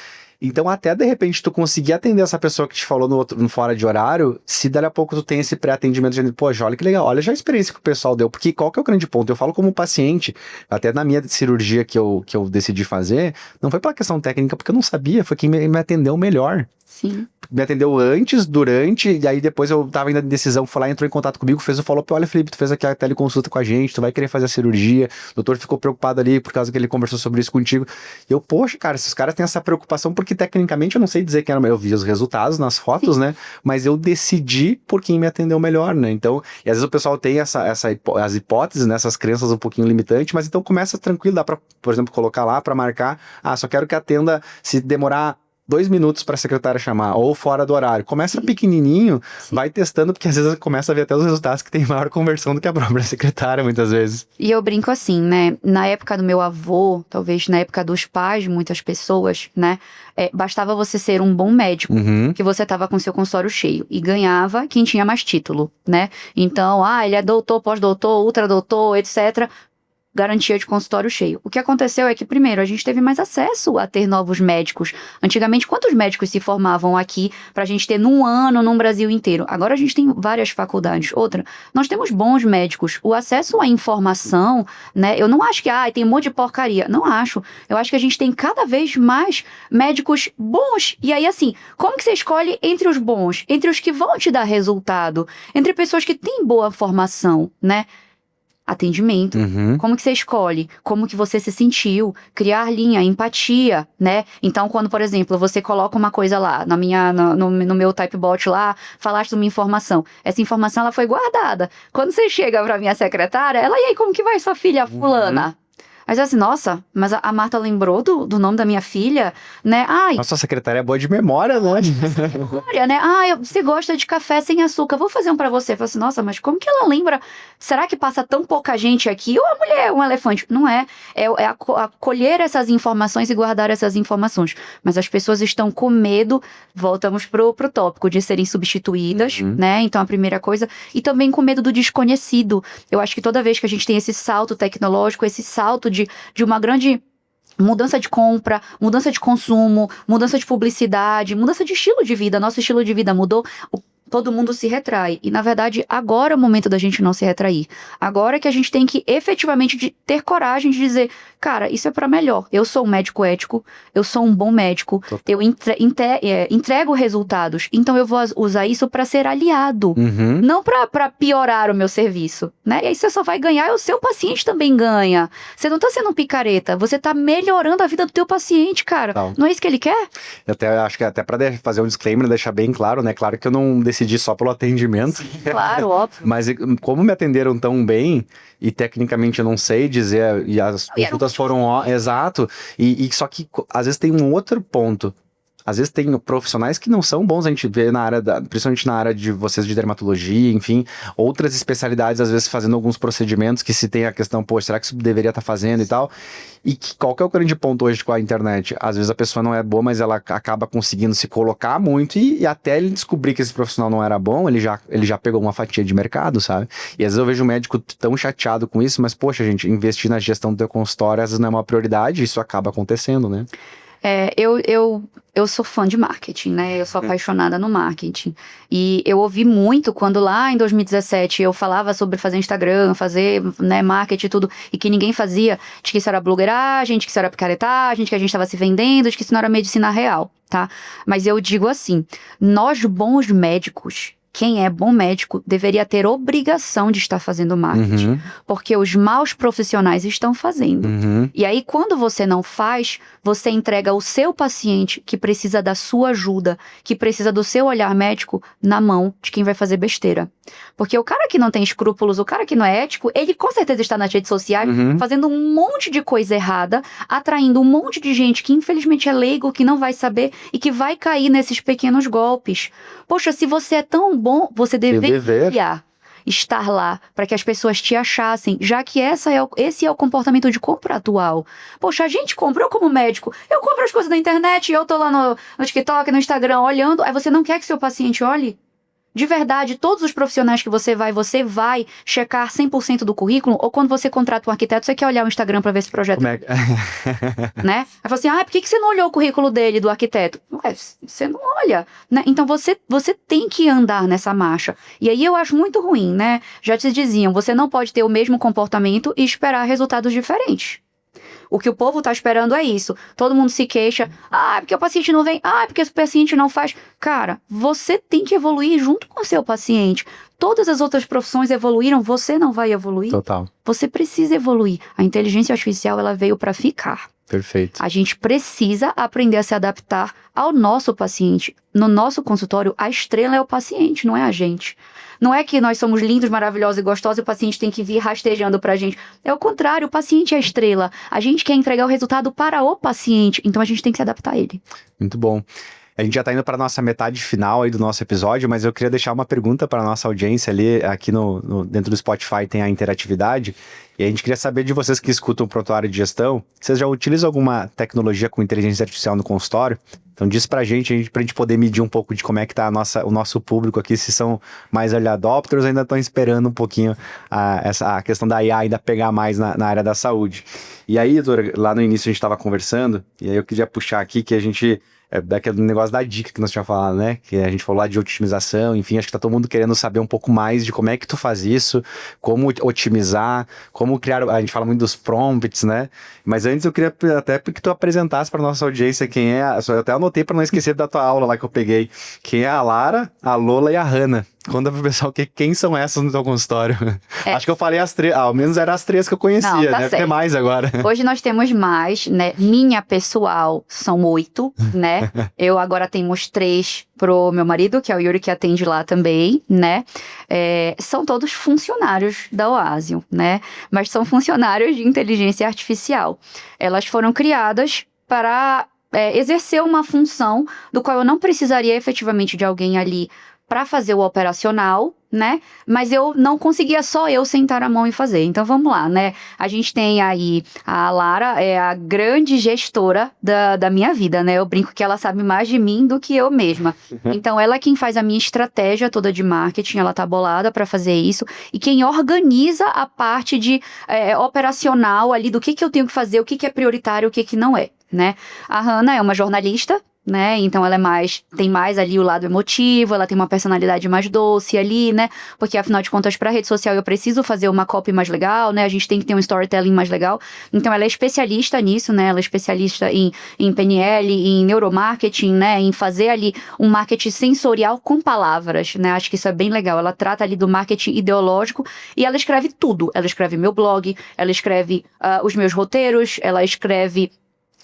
Então, até de repente, tu conseguir atender essa pessoa que te falou no fora de horário, se dali a pouco tu tem esse pré-atendimento, dizendo, poxa, olha que legal, olha já a experiência que o pessoal deu. Porque qual que é o grande ponto? Eu falo como paciente, até na minha cirurgia que eu decidi fazer, não foi pela questão técnica, porque eu não sabia, foi quem me atendeu melhor. Sim. Me atendeu antes, durante, e aí depois eu tava ainda em decisão, foi lá, entrou em contato comigo, fez o follow-up, olha Felipe, tu fez aqui a teleconsulta com a gente, tu vai querer fazer a cirurgia, o doutor ficou preocupado ali por causa que ele conversou sobre isso contigo. E eu, poxa, cara, esses caras têm essa preocupação, porque tecnicamente eu não sei dizer quem era, eu vi os resultados nas fotos, né, mas eu decidi por quem me atendeu melhor, né, então, e às vezes o pessoal tem as hipóteses, né, essas crenças um pouquinho limitantes, mas então começa tranquilo, dá pra, por exemplo, colocar lá pra marcar, só quero que atenda, se demorar 2 minutos para a secretária chamar, ou fora do horário. Começa pequenininho, vai testando, porque às vezes começa a ver até os resultados que tem maior conversão do que a própria secretária, muitas vezes. E eu brinco assim, né? Na época do meu avô, talvez na época dos pais de muitas pessoas, né? Bastava você ser um bom médico, que você tava com seu consultório cheio. E ganhava quem tinha mais título, né? Então, ele é doutor, pós-doutor, ultradoutor, etc., garantia de consultório cheio. O que aconteceu é que, primeiro, a gente teve mais acesso a ter novos médicos. Antigamente, quantos médicos se formavam aqui pra gente ter num ano, num Brasil inteiro? Agora a gente tem várias faculdades. Outra, nós temos bons médicos. O acesso à informação, né? Eu não acho que, tem um monte de porcaria. Não acho. Eu acho que a gente tem cada vez mais médicos bons. E aí, assim, como que você escolhe entre os bons? Entre os que vão te dar resultado? Entre pessoas que têm boa formação, né? Atendimento, como que você escolhe, como que você se sentiu, criar linha, empatia, né? Então, quando, por exemplo, você coloca uma coisa lá, no meu typebot lá, falaste de uma informação, essa informação ela foi guardada. Quando você chega pra minha secretária, ela, e aí, como que vai sua filha fulana? Aí você assim, nossa, mas a Marta lembrou do nome da minha filha, né? Nossa, a secretária é boa de memória, né? Memória, né? Você gosta de café sem açúcar, vou fazer um pra você. Eu falo assim, nossa, mas como que ela lembra? Será que passa tão pouca gente aqui? Ou a mulher, um elefante? Não é. É acolher essas informações e guardar essas informações. Mas as pessoas estão com medo, voltamos pro tópico, de serem substituídas, né? Então, a primeira coisa. E também com medo do desconhecido. Eu acho que toda vez que a gente tem esse salto tecnológico, esse salto de uma grande mudança de compra, mudança de consumo, mudança de publicidade, mudança de estilo de vida. Nosso estilo de vida mudou, todo mundo se retrai. E, na verdade, agora é o momento da gente não se retrair. Agora é que a gente tem que efetivamente ter coragem de dizer, cara, isso é pra melhor. Eu sou um médico ético, eu sou um bom médico, eu entrego resultados. Então, eu vou usar isso pra ser aliado, não pra piorar o meu serviço, né? E aí você só vai ganhar e o seu paciente também ganha. Você não tá sendo um picareta, você tá melhorando a vida do teu paciente, cara. Não é isso que ele quer? Eu acho que até pra fazer um disclaimer, deixar bem claro, né? Claro que eu não decidi só pelo atendimento. Claro, óbvio. Mas como me atenderam tão bem, e tecnicamente eu não sei dizer, e as consultas foram... Exato. E só que, às vezes, tem um outro ponto. Às vezes tem profissionais que não são bons, a gente vê na área, principalmente na área de vocês de dermatologia, enfim, outras especialidades, às vezes fazendo alguns procedimentos que se tem a questão, pô, será que isso deveria estar fazendo e tal? E qual que é o grande ponto hoje com a internet? Às vezes a pessoa não é boa, mas ela acaba conseguindo se colocar muito e até ele descobrir que esse profissional não era bom, ele já pegou uma fatia de mercado, sabe? E às vezes eu vejo um médico tão chateado com isso, mas poxa, gente, investir na gestão do teu consultório às vezes não é uma prioridade, isso acaba acontecendo, né? Eu sou fã de marketing, né? Eu sou apaixonada no marketing. E eu ouvi muito quando lá em 2017 eu falava sobre fazer Instagram, fazer, né, marketing e tudo, e que ninguém fazia, de que isso era blogueiragem, de que isso era picaretagem, de que a gente estava se vendendo, de que isso não era medicina real, tá? Mas eu digo assim, nós bons médicos, quem é bom médico deveria ter obrigação de estar fazendo marketing, porque os maus profissionais estão fazendo. E aí, quando você não faz, você entrega o seu paciente, que precisa da sua ajuda, que precisa do seu olhar médico, na mão de quem vai fazer besteira. Porque o cara que não tem escrúpulos, o cara que não é ético, ele com certeza está nas redes sociais fazendo um monte de coisa errada, atraindo um monte de gente que infelizmente é leigo, que não vai saber e que vai cair nesses pequenos golpes. Poxa, se você é tão bom, você deveria estar lá para que as pessoas te achassem, já que esse é o comportamento de compra atual. Poxa, a gente compra, eu como médico, eu compro as coisas na internet, eu tô lá no TikTok, no Instagram, olhando, aí você não quer que seu paciente olhe? De verdade, todos os profissionais que você vai checar 100% do currículo, ou quando você contrata um arquiteto, você quer olhar o Instagram pra ver esse projeto? Como é que... Né? Aí fala assim, por que você não olhou o currículo dele, do arquiteto? Ué, você não olha, né? Então você tem que andar nessa marcha. E aí eu acho muito ruim, né? Já te diziam, você não pode ter o mesmo comportamento e esperar resultados diferentes. O que o povo tá esperando é isso. Todo mundo se queixa. Porque o paciente não vem. Porque o paciente não faz. Cara, você tem que evoluir junto com o seu paciente. Todas as outras profissões evoluíram, você não vai evoluir. Total. Você precisa evoluir. A inteligência artificial, ela veio para ficar. Perfeito. A gente precisa aprender a se adaptar ao nosso paciente. No nosso consultório, a estrela é o paciente, não é a gente. Não é que nós somos lindos, maravilhosos e gostosos e o paciente tem que vir rastejando pra gente. É o contrário, o paciente é a estrela. A gente quer entregar o resultado para o paciente, então a gente tem que se adaptar a ele. Muito bom. A gente já tá indo para nossa metade final aí do nosso episódio, mas eu queria deixar uma pergunta para nossa audiência ali, aqui dentro do Spotify tem a interatividade, e a gente queria saber de vocês que escutam o Prontuário de Gestão, vocês já utilizam alguma tecnologia com inteligência artificial no consultório? Então diz pra gente poder medir um pouco de como é que tá o nosso público aqui, se são mais early adopters, ainda estão esperando um pouquinho a questão da IA ainda pegar mais na área da saúde. E aí, doutora, lá no início a gente estava conversando, e aí eu queria puxar aqui que a gente... daquele negócio da dica que nós tínhamos falado, né? Que a gente falou lá de otimização, enfim, acho que tá todo mundo querendo saber um pouco mais de como é que tu faz isso, como otimizar, como criar, a gente fala muito dos prompts, né? Mas antes eu queria até que tu apresentasse para nossa audiência quem é, eu até anotei para não esquecer da tua aula lá que eu peguei, quem é a Lara, a Lola e a Hannah. Conta pro pessoal quem são essas no teu consultório. Acho que eu falei as três, ao menos eram as três que eu conhecia, não, tá deve ter mais agora. Hoje nós temos mais, né? Minha pessoal são 8, né? Eu agora temos 3 pro meu marido, que é o Yuri, que atende lá também, né? São todos funcionários da Oásio, né? Mas são funcionários de inteligência artificial. Elas foram criadas para exercer uma função do qual eu não precisaria efetivamente de alguém ali para fazer o operacional, né? Mas eu não conseguia só eu sentar a mão e fazer. Então vamos lá, né? A gente tem aí a Lara, é a grande gestora da minha vida, né? Eu brinco que ela sabe mais de mim do que eu mesma. Então ela é quem faz a minha estratégia toda de marketing, ela tá bolada para fazer isso. E quem organiza a parte de operacional ali do que eu tenho que fazer, o que é prioritário, o que não é, né? A Hannah é uma jornalista, né? Então ela tem mais ali o lado emotivo, ela tem uma personalidade mais doce ali, né? Porque afinal de contas, pra rede social eu preciso fazer uma copy mais legal, né? A gente tem que ter um storytelling mais legal. Então ela é especialista nisso, né? Ela é especialista em PNL, em neuromarketing, né? Em fazer ali um marketing sensorial com palavras, né? Acho que isso é bem legal. Ela trata ali do marketing ideológico e ela escreve tudo. Ela escreve meu blog, ela escreve os meus roteiros, ela escreve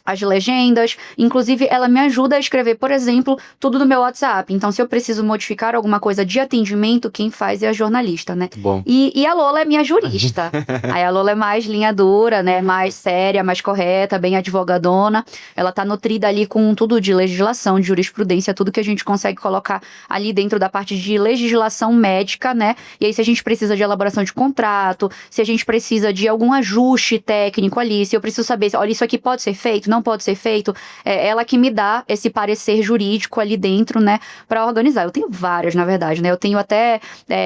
as legendas, inclusive ela me ajuda a escrever, por exemplo, tudo no meu WhatsApp. Então, se eu preciso modificar alguma coisa de atendimento, quem faz é a jornalista, né? Bom. E a Lola é minha jurista. Aí a Lola é mais linha dura, né? Mais séria, mais correta, bem advogadona. Ela tá nutrida ali com tudo de legislação, de jurisprudência, tudo que a gente consegue colocar ali dentro da parte de legislação médica, né? E aí, se a gente precisa de elaboração de contrato, se a gente precisa de algum ajuste técnico ali, se eu preciso saber, olha, isso aqui pode ser feito, não pode ser feito, é ela que me dá esse parecer jurídico ali dentro, né, para organizar. Eu tenho várias, na verdade, né, eu tenho até,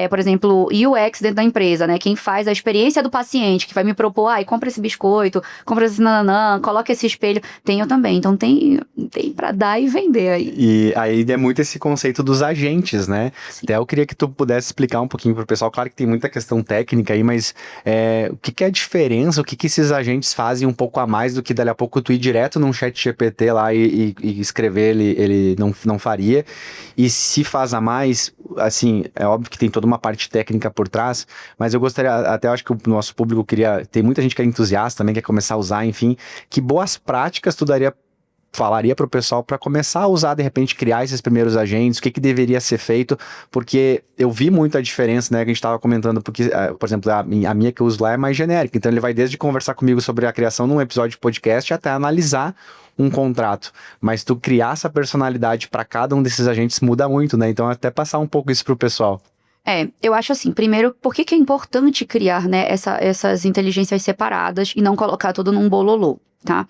por exemplo, UX dentro da empresa, né, quem faz a experiência do paciente, que vai me propor, compra esse biscoito, compra esse nananã, coloca esse espelho, tenho também, então tem para dar e vender aí. E aí é muito esse conceito dos agentes, né? Sim. Até eu queria que tu pudesse explicar um pouquinho pro pessoal, claro que tem muita questão técnica aí, mas o que é a diferença, o que esses agentes fazem um pouco a mais do que dali a pouco tu ir direto direto num chat GPT lá e escrever, ele não faria. E se faz a mais, assim, é óbvio que tem toda uma parte técnica por trás, mas eu gostaria, até acho que o nosso público tem muita gente que é entusiasta também, quer começar a usar, enfim, que boas práticas tu falaria para o pessoal para começar a usar, de repente, criar esses primeiros agentes, o que deveria ser feito, porque eu vi muito a diferença, né, que a gente estava comentando, porque, por exemplo, a minha que eu uso lá é mais genérica, então ele vai desde conversar comigo sobre a criação de um episódio de podcast até analisar um contrato, mas tu criar essa personalidade para cada um desses agentes muda muito, né, então até passar um pouco isso pro pessoal. Eu acho assim, primeiro, por que é importante criar, né, essas inteligências separadas e não colocar tudo num bololô, tá?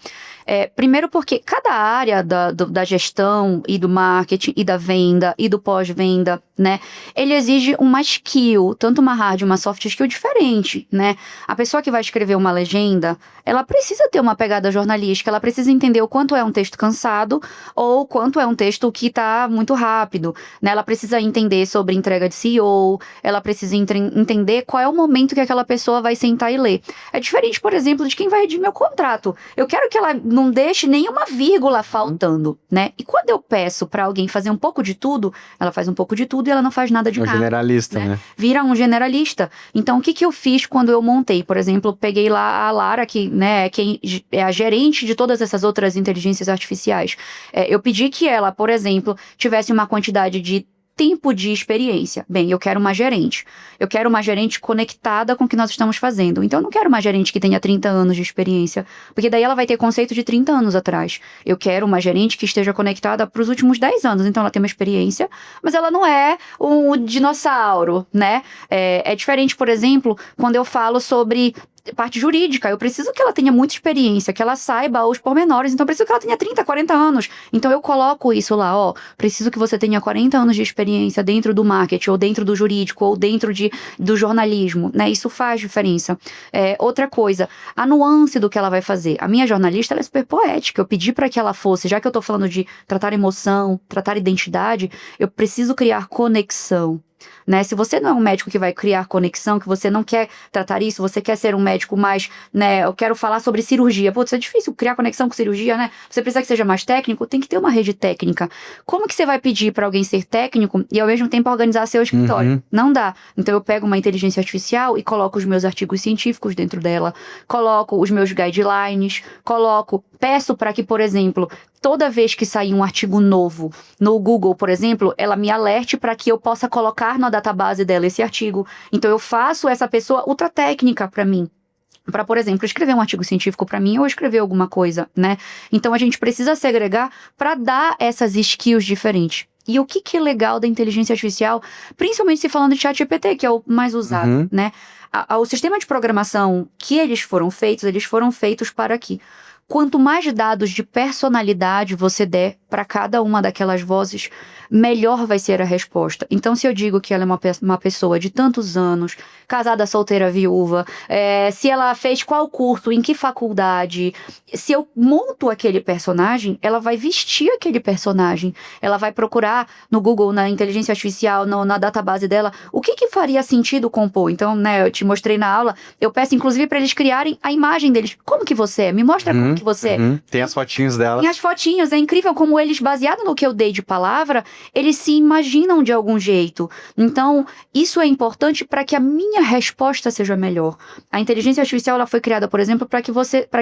Primeiro porque cada área da gestão e do marketing e da venda e do pós-venda, né, ele exige uma skill, tanto uma hard e uma soft skill diferente, né? A pessoa que vai escrever uma legenda, ela precisa ter uma pegada jornalística, ela precisa entender o quanto é um texto cansado ou quanto é um texto que tá muito rápido, né? Ela precisa entender sobre entrega de CEO, ela precisa entender qual é o momento que aquela pessoa vai sentar e ler. É diferente, por exemplo, de quem vai redigir meu contrato. Eu quero que ela não deixe nenhuma vírgula faltando, né? E quando eu peço pra alguém fazer um pouco de tudo, ela faz um pouco de tudo e ela não faz nada de nada. Um generalista, né? Vira um generalista. Então, o que eu fiz quando eu montei? Por exemplo, peguei lá a Lara, que, né, quem é a gerente de todas essas outras inteligências artificiais. Eu pedi que ela, por exemplo, tivesse uma quantidade de tempo de experiência. Bem, eu quero uma gerente. Eu quero uma gerente conectada com o que nós estamos fazendo. Então, eu não quero uma gerente que tenha 30 anos de experiência, porque daí ela vai ter conceito de 30 anos atrás. Eu quero uma gerente que esteja conectada para os últimos 10 anos. Então, ela tem uma experiência, mas ela não é um dinossauro, né? É diferente, por exemplo, quando eu falo sobre parte jurídica, eu preciso que ela tenha muita experiência, que ela saiba os pormenores, então eu preciso que ela tenha 30, 40 anos. Então eu coloco isso lá, preciso que você tenha 40 anos de experiência dentro do marketing, ou dentro do jurídico, ou dentro do jornalismo, né? Isso faz diferença. Outra coisa, a nuance do que ela vai fazer. A minha jornalista, ela é super poética, eu pedi para que ela fosse, já que eu tô falando de tratar emoção, tratar identidade, eu preciso criar conexão. Né? Se você não é um médico que vai criar conexão, que você não quer tratar isso, você quer ser um médico mais, né, eu quero falar sobre cirurgia. Putz, é difícil criar conexão com cirurgia, né? Você precisa que seja mais técnico, tem que ter uma rede técnica. Como que você vai pedir para alguém ser técnico e ao mesmo tempo organizar seu escritório? Uhum. Não dá. Então eu pego uma inteligência artificial e coloco os meus artigos científicos dentro dela, coloco os meus guidelines, peço para que, por exemplo, toda vez que sair um artigo novo no Google, por exemplo, ela me alerte para que eu possa colocar na database dela esse artigo. Então eu faço essa pessoa ultra técnica para mim. Para, por exemplo, escrever um artigo científico para mim ou escrever alguma coisa, né? Então a gente precisa segregar para dar essas skills diferentes. E o que é legal da inteligência artificial, principalmente se falando de ChatGPT, que é o mais usado, né? O sistema de programação que eles foram feitos para que quanto mais dados de personalidade você der para cada uma daquelas vozes, melhor vai ser a resposta. Então, se eu digo que ela é uma pessoa de tantos anos, casada, solteira, viúva, se ela fez qual curso, em que faculdade, se eu monto aquele personagem, ela vai vestir aquele personagem. Ela vai procurar no Google, na inteligência artificial, na database dela, o que faria sentido compor. Então, né, eu te mostrei na aula, eu peço inclusive para eles criarem a imagem deles. Como que você é? Me mostra como que você é. Tem as fotinhas dela. Tem as fotinhas, é incrível como eles, baseado no que eu dei de palavra, eles se imaginam de algum jeito. Então, isso é importante para que a minha resposta seja melhor. A inteligência artificial, ela foi criada, por exemplo, para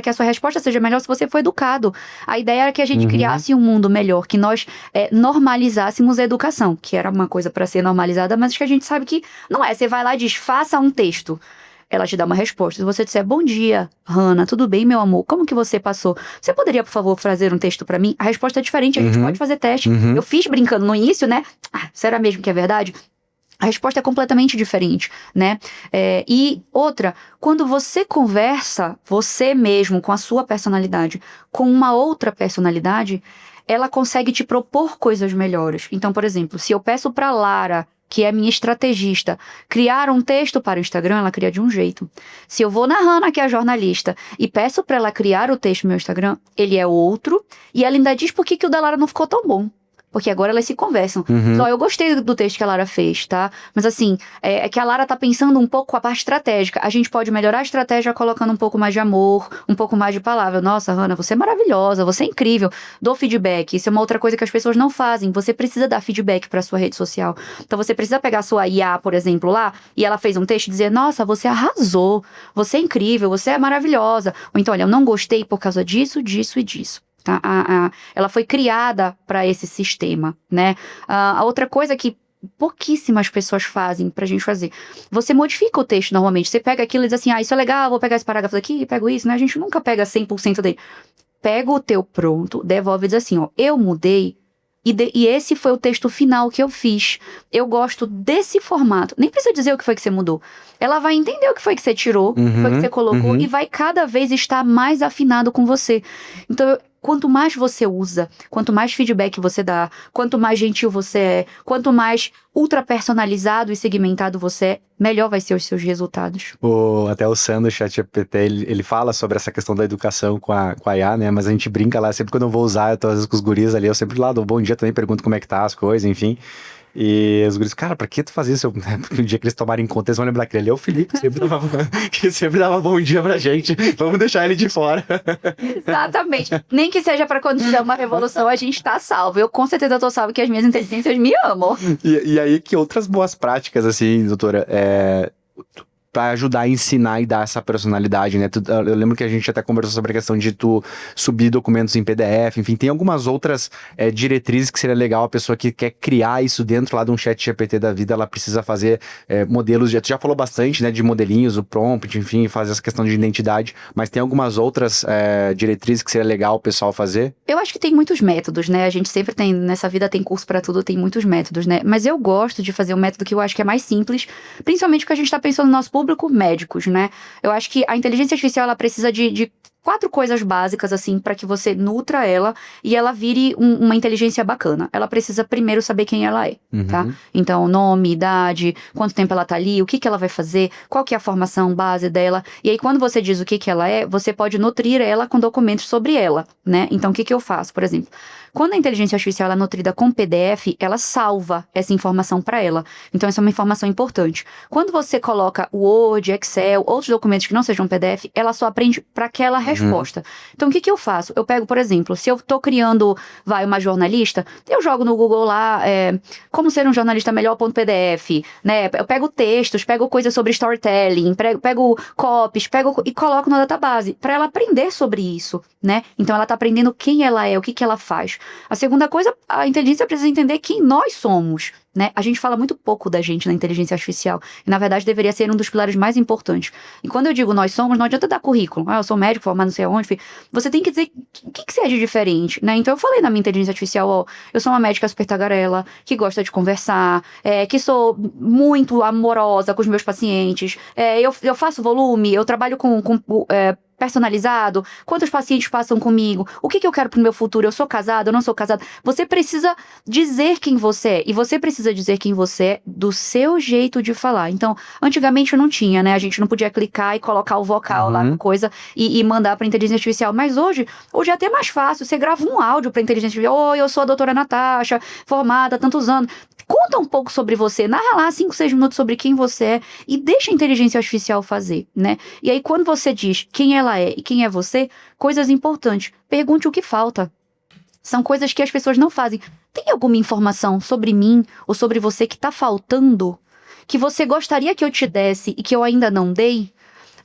que a sua resposta seja melhor se você for educado. A ideia era que a gente criasse um mundo melhor, que nós normalizássemos a educação, que era uma coisa para ser normalizada, mas que a gente sabe que não é. Você vai lá e diz, faça um texto. Ela te dá uma resposta. Se você disser, bom dia, Hannah, tudo bem, meu amor? Como que você passou? Você poderia, por favor, fazer um texto pra mim? A resposta é diferente, a gente pode fazer teste. Eu fiz brincando no início, né? Será mesmo que é verdade? A resposta é completamente diferente, né? E outra, quando você conversa, você mesmo, com a sua personalidade, com uma outra personalidade, ela consegue te propor coisas melhores. Então, por exemplo, se eu peço pra Lara, que é minha estrategista, criar um texto para o Instagram, ela cria de um jeito. Se eu vou na Hannah, que é a jornalista, e peço para ela criar o texto no meu Instagram, ele é outro, e ela ainda diz por que o da Lara não ficou tão bom. Porque agora elas se conversam. Uhum. Só eu gostei do texto que a Lara fez, tá? Mas assim, é que a Lara tá pensando um pouco a parte estratégica. A gente pode melhorar a estratégia colocando um pouco mais de amor, um pouco mais de palavra. Nossa, Hannah, você é maravilhosa, você é incrível. Dou feedback. Isso é uma outra coisa que as pessoas não fazem. Você precisa dar feedback pra sua rede social. Então você precisa pegar a sua IA, por exemplo, lá, e ela fez um texto e dizer, nossa, você arrasou, você é incrível, você é maravilhosa. Ou então, olha, eu não gostei por causa disso, disso e disso. Tá? Ela foi criada para esse sistema, né? A outra coisa que pouquíssimas pessoas fazem pra gente fazer. Você modifica o texto normalmente. Você pega aquilo e diz assim, isso é legal, vou pegar esse parágrafo aqui, pego isso, né? A gente nunca pega 100% dele. Pega o teu pronto, devolve e diz assim, eu mudei e esse foi o texto final que eu fiz. Eu gosto desse formato. Nem precisa dizer o que foi que você mudou. Ela vai entender o que foi que você tirou, o que foi que você colocou e vai cada vez estar mais afinado com você. Então, quanto mais você usa, quanto mais feedback você dá, quanto mais gentil você é, quanto mais ultra personalizado e segmentado você é, melhor vai ser os seus resultados. Até o Sandro, o ChatGPT, ele fala sobre essa questão da educação com a IA, né? Mas a gente brinca lá, sempre quando eu vou usar, eu tô às vezes com os guris ali, eu sempre lá dou bom dia também, pergunto como é que tá as coisas, enfim. E os guris, cara, pra que tu faz isso? Porque o dia que eles tomarem conta, eles vão lembrar que ele é o Felipe, que sempre dava bom dia pra gente. Vamos deixar ele de fora. Exatamente. Nem que seja pra quando tiver uma revolução, a gente tá salvo. Eu com certeza tô salvo que as minhas inteligências me amam. E aí, que outras boas práticas, assim, doutora, pra ajudar a ensinar e dar essa personalidade, né? Eu lembro que a gente até conversou sobre a questão de tu subir documentos em PDF, enfim, tem algumas outras diretrizes que seria legal a pessoa que quer criar isso dentro lá de um chat GPT da vida, ela precisa fazer modelos, tu já falou bastante, né, de modelinhos, o prompt, enfim, fazer essa questão de identidade, mas tem algumas outras diretrizes que seria legal o pessoal fazer? Eu acho que tem muitos métodos, né? A gente sempre tem, nessa vida tem curso pra tudo, tem muitos métodos, né? Mas eu gosto de fazer um método que eu acho que é mais simples, principalmente porque a gente tá pensando no nosso público, médicos, né? Eu acho que a inteligência artificial, ela precisa de 4 coisas básicas, assim, pra que você nutra ela e ela vire uma inteligência bacana. Ela precisa primeiro saber quem ela é, tá? Então, nome, idade, quanto tempo ela tá ali, o que ela vai fazer, qual que é a formação base dela. E aí, quando você diz o que ela é, você pode nutrir ela com documentos sobre ela, né? Então, o que eu faço, por exemplo? Quando a inteligência artificial ela é nutrida com PDF, ela salva essa informação para ela. Então, essa é uma informação importante. Quando você coloca Word, Excel, outros documentos que não sejam PDF, ela só aprende para aquela resposta. Então, o que eu faço? Eu pego, por exemplo, se eu tô criando, uma jornalista, eu jogo no Google lá, como ser um jornalista melhor.pdf, né? Eu pego textos, pego coisas sobre storytelling, pego copies, e coloco na database, para ela aprender sobre isso, né? Então, ela tá aprendendo quem ela é, o que ela faz. A segunda coisa, a inteligência precisa entender quem nós somos, né? A gente fala muito pouco da gente na inteligência artificial. E, na verdade, deveria ser um dos pilares mais importantes. E quando eu digo nós somos, não adianta dar currículo. Eu sou médico, formado não sei aonde. Você tem que dizer o que você é de diferente, né? Então, eu falei na minha inteligência artificial, eu sou uma médica super tagarela, que gosta de conversar, que sou muito amorosa com os meus pacientes, eu faço volume, eu trabalho com personalizado, quantos pacientes passam comigo, o que eu quero pro meu futuro, eu sou casada, eu não sou casada. Você precisa dizer quem você é, e você precisa dizer quem você é do seu jeito de falar. Então, antigamente não tinha, né? A gente não podia clicar e colocar o vocal lá, coisa, e mandar pra inteligência artificial. Mas hoje é até mais fácil. Você grava um áudio pra inteligência artificial. Oi, eu sou a doutora Natasha, formada há tantos anos. Conta um pouco sobre você, narra lá 5, 6 minutos sobre quem você é e deixa a inteligência artificial fazer, né? E aí, quando você diz quem ela é e quem é você, coisas importantes. Pergunte o que falta. São coisas que as pessoas não fazem. Tem alguma informação sobre mim ou sobre você que tá faltando? Que você gostaria que eu te desse e que eu ainda não dei?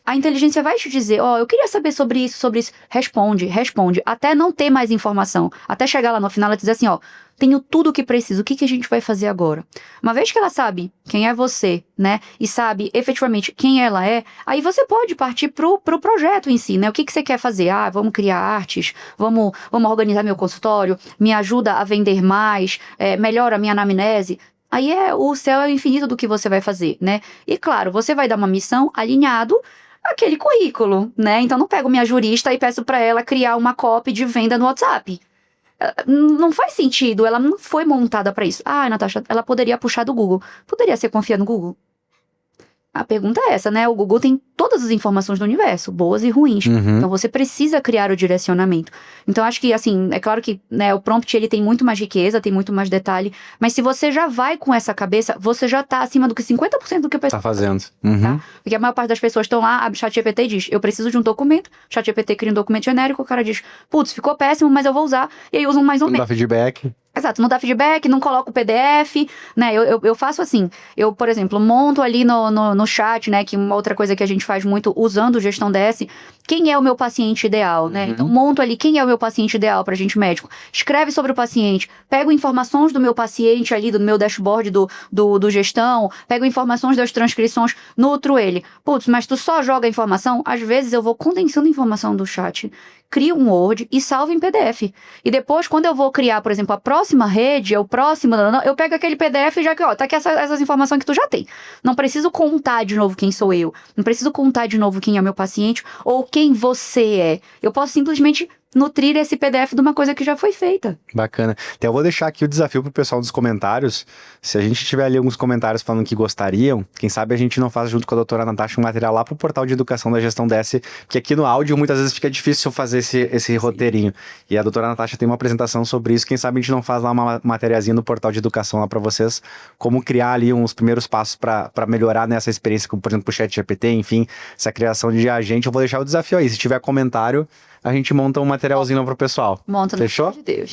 A inteligência vai te dizer, eu queria saber sobre isso. Responde, até não ter mais informação. Até chegar lá no final e dizer assim, tenho tudo o que preciso, o que a gente vai fazer agora? Uma vez que ela sabe quem é você, né, e sabe efetivamente quem ela é, aí você pode partir pro projeto em si, né, o que você quer fazer? Vamos criar artes, vamos organizar meu consultório, me ajuda a vender mais, melhora a minha anamnese. Aí o céu é o infinito do que você vai fazer, né? E claro, você vai dar uma missão alinhado àquele currículo, né? Então não pego minha jurista e peço para ela criar uma copy de venda no WhatsApp. Não faz sentido, ela não foi montada para isso. Natasha, ela poderia puxar do Google. Poderia ser confia no Google? A pergunta é essa, né? O Google tem todas as informações do universo, boas e ruins. Então, você precisa criar o direcionamento. Então, acho que, assim, é claro que, né, o prompt, ele tem muito mais riqueza, tem muito mais detalhe, mas se você já vai com essa cabeça, você já tá acima do que 50% do que o pessoal Tá fazendo. tá? Porque a maior parte das pessoas estão lá, abre o ChatGPT e diz, eu preciso de um documento, ChatGPT cria um documento genérico, o cara diz, putz, ficou péssimo, mas eu vou usar, e aí usam mais ou Não menos. dá feedback. Exato, não dá feedback, não coloca o PDF, né? Eu faço assim, eu, por exemplo, monto ali no chat, né? Que uma outra coisa que a gente faz muito usando o Gestão DS, quem é o meu paciente ideal, né? Então, monto ali quem é o meu paciente ideal pra gente médico. Escreve sobre o paciente, pego informações do meu paciente ali, do meu dashboard do Gestão, pego informações das transcrições, nutro ele. Putz, mas tu só joga informação? Às vezes eu vou condensando informação do chat, crio um Word e salvo em PDF. E depois, quando eu vou criar, por exemplo, a próxima rede, o próximo, eu pego aquele PDF e já que, ó, tá aqui essas informações que tu já tem. Não preciso contar de novo quem sou eu. Não preciso contar de novo quem é meu paciente ou quem você é. Eu posso simplesmente nutrir esse PDF de uma coisa que já foi feita. Bacana. Então eu vou deixar aqui o desafio pro pessoal dos comentários. Se a gente tiver ali alguns comentários falando que gostariam, quem sabe a gente não faz junto com a doutora Natasha um material lá pro portal de educação da Gestão DS, porque aqui no áudio muitas vezes fica difícil fazer esse roteirinho. E a doutora Natasha tem uma apresentação sobre isso, quem sabe a gente não faz lá uma materiazinha no portal de educação lá pra vocês, como criar ali uns primeiros passos pra melhorar nessa experiência, como por exemplo o ChatGPT, enfim, essa criação de agente. Eu vou deixar o desafio aí, se tiver comentário, a gente monta um materialzinho lá pro pessoal. Monta, fechou? No de Deus.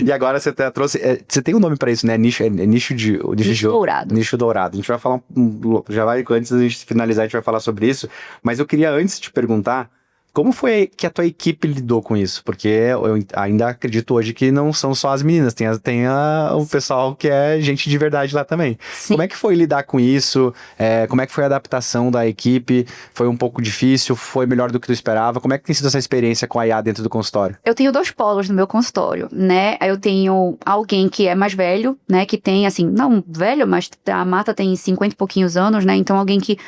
E agora você trouxe... você tem um nome pra isso, né? Nicho dourado. Nicho dourado. A gente vai falar... Já vai, antes da gente finalizar, a gente vai falar sobre isso. Mas eu queria antes te perguntar... Como foi que a tua equipe lidou com isso? Porque eu ainda acredito hoje que não são só as meninas, tem o pessoal que é gente de verdade lá também. Sim. Como é que foi lidar com isso? Como é que foi a adaptação da equipe? Foi um pouco difícil? Foi melhor do que tu esperava? Como é que tem sido essa experiência com a IA dentro do consultório? Eu tenho 2 polos no meu consultório, né? Eu tenho alguém que é mais velho, né? Que tem, assim, não velho, mas a Marta tem 50 e pouquinhos anos, né? Então alguém que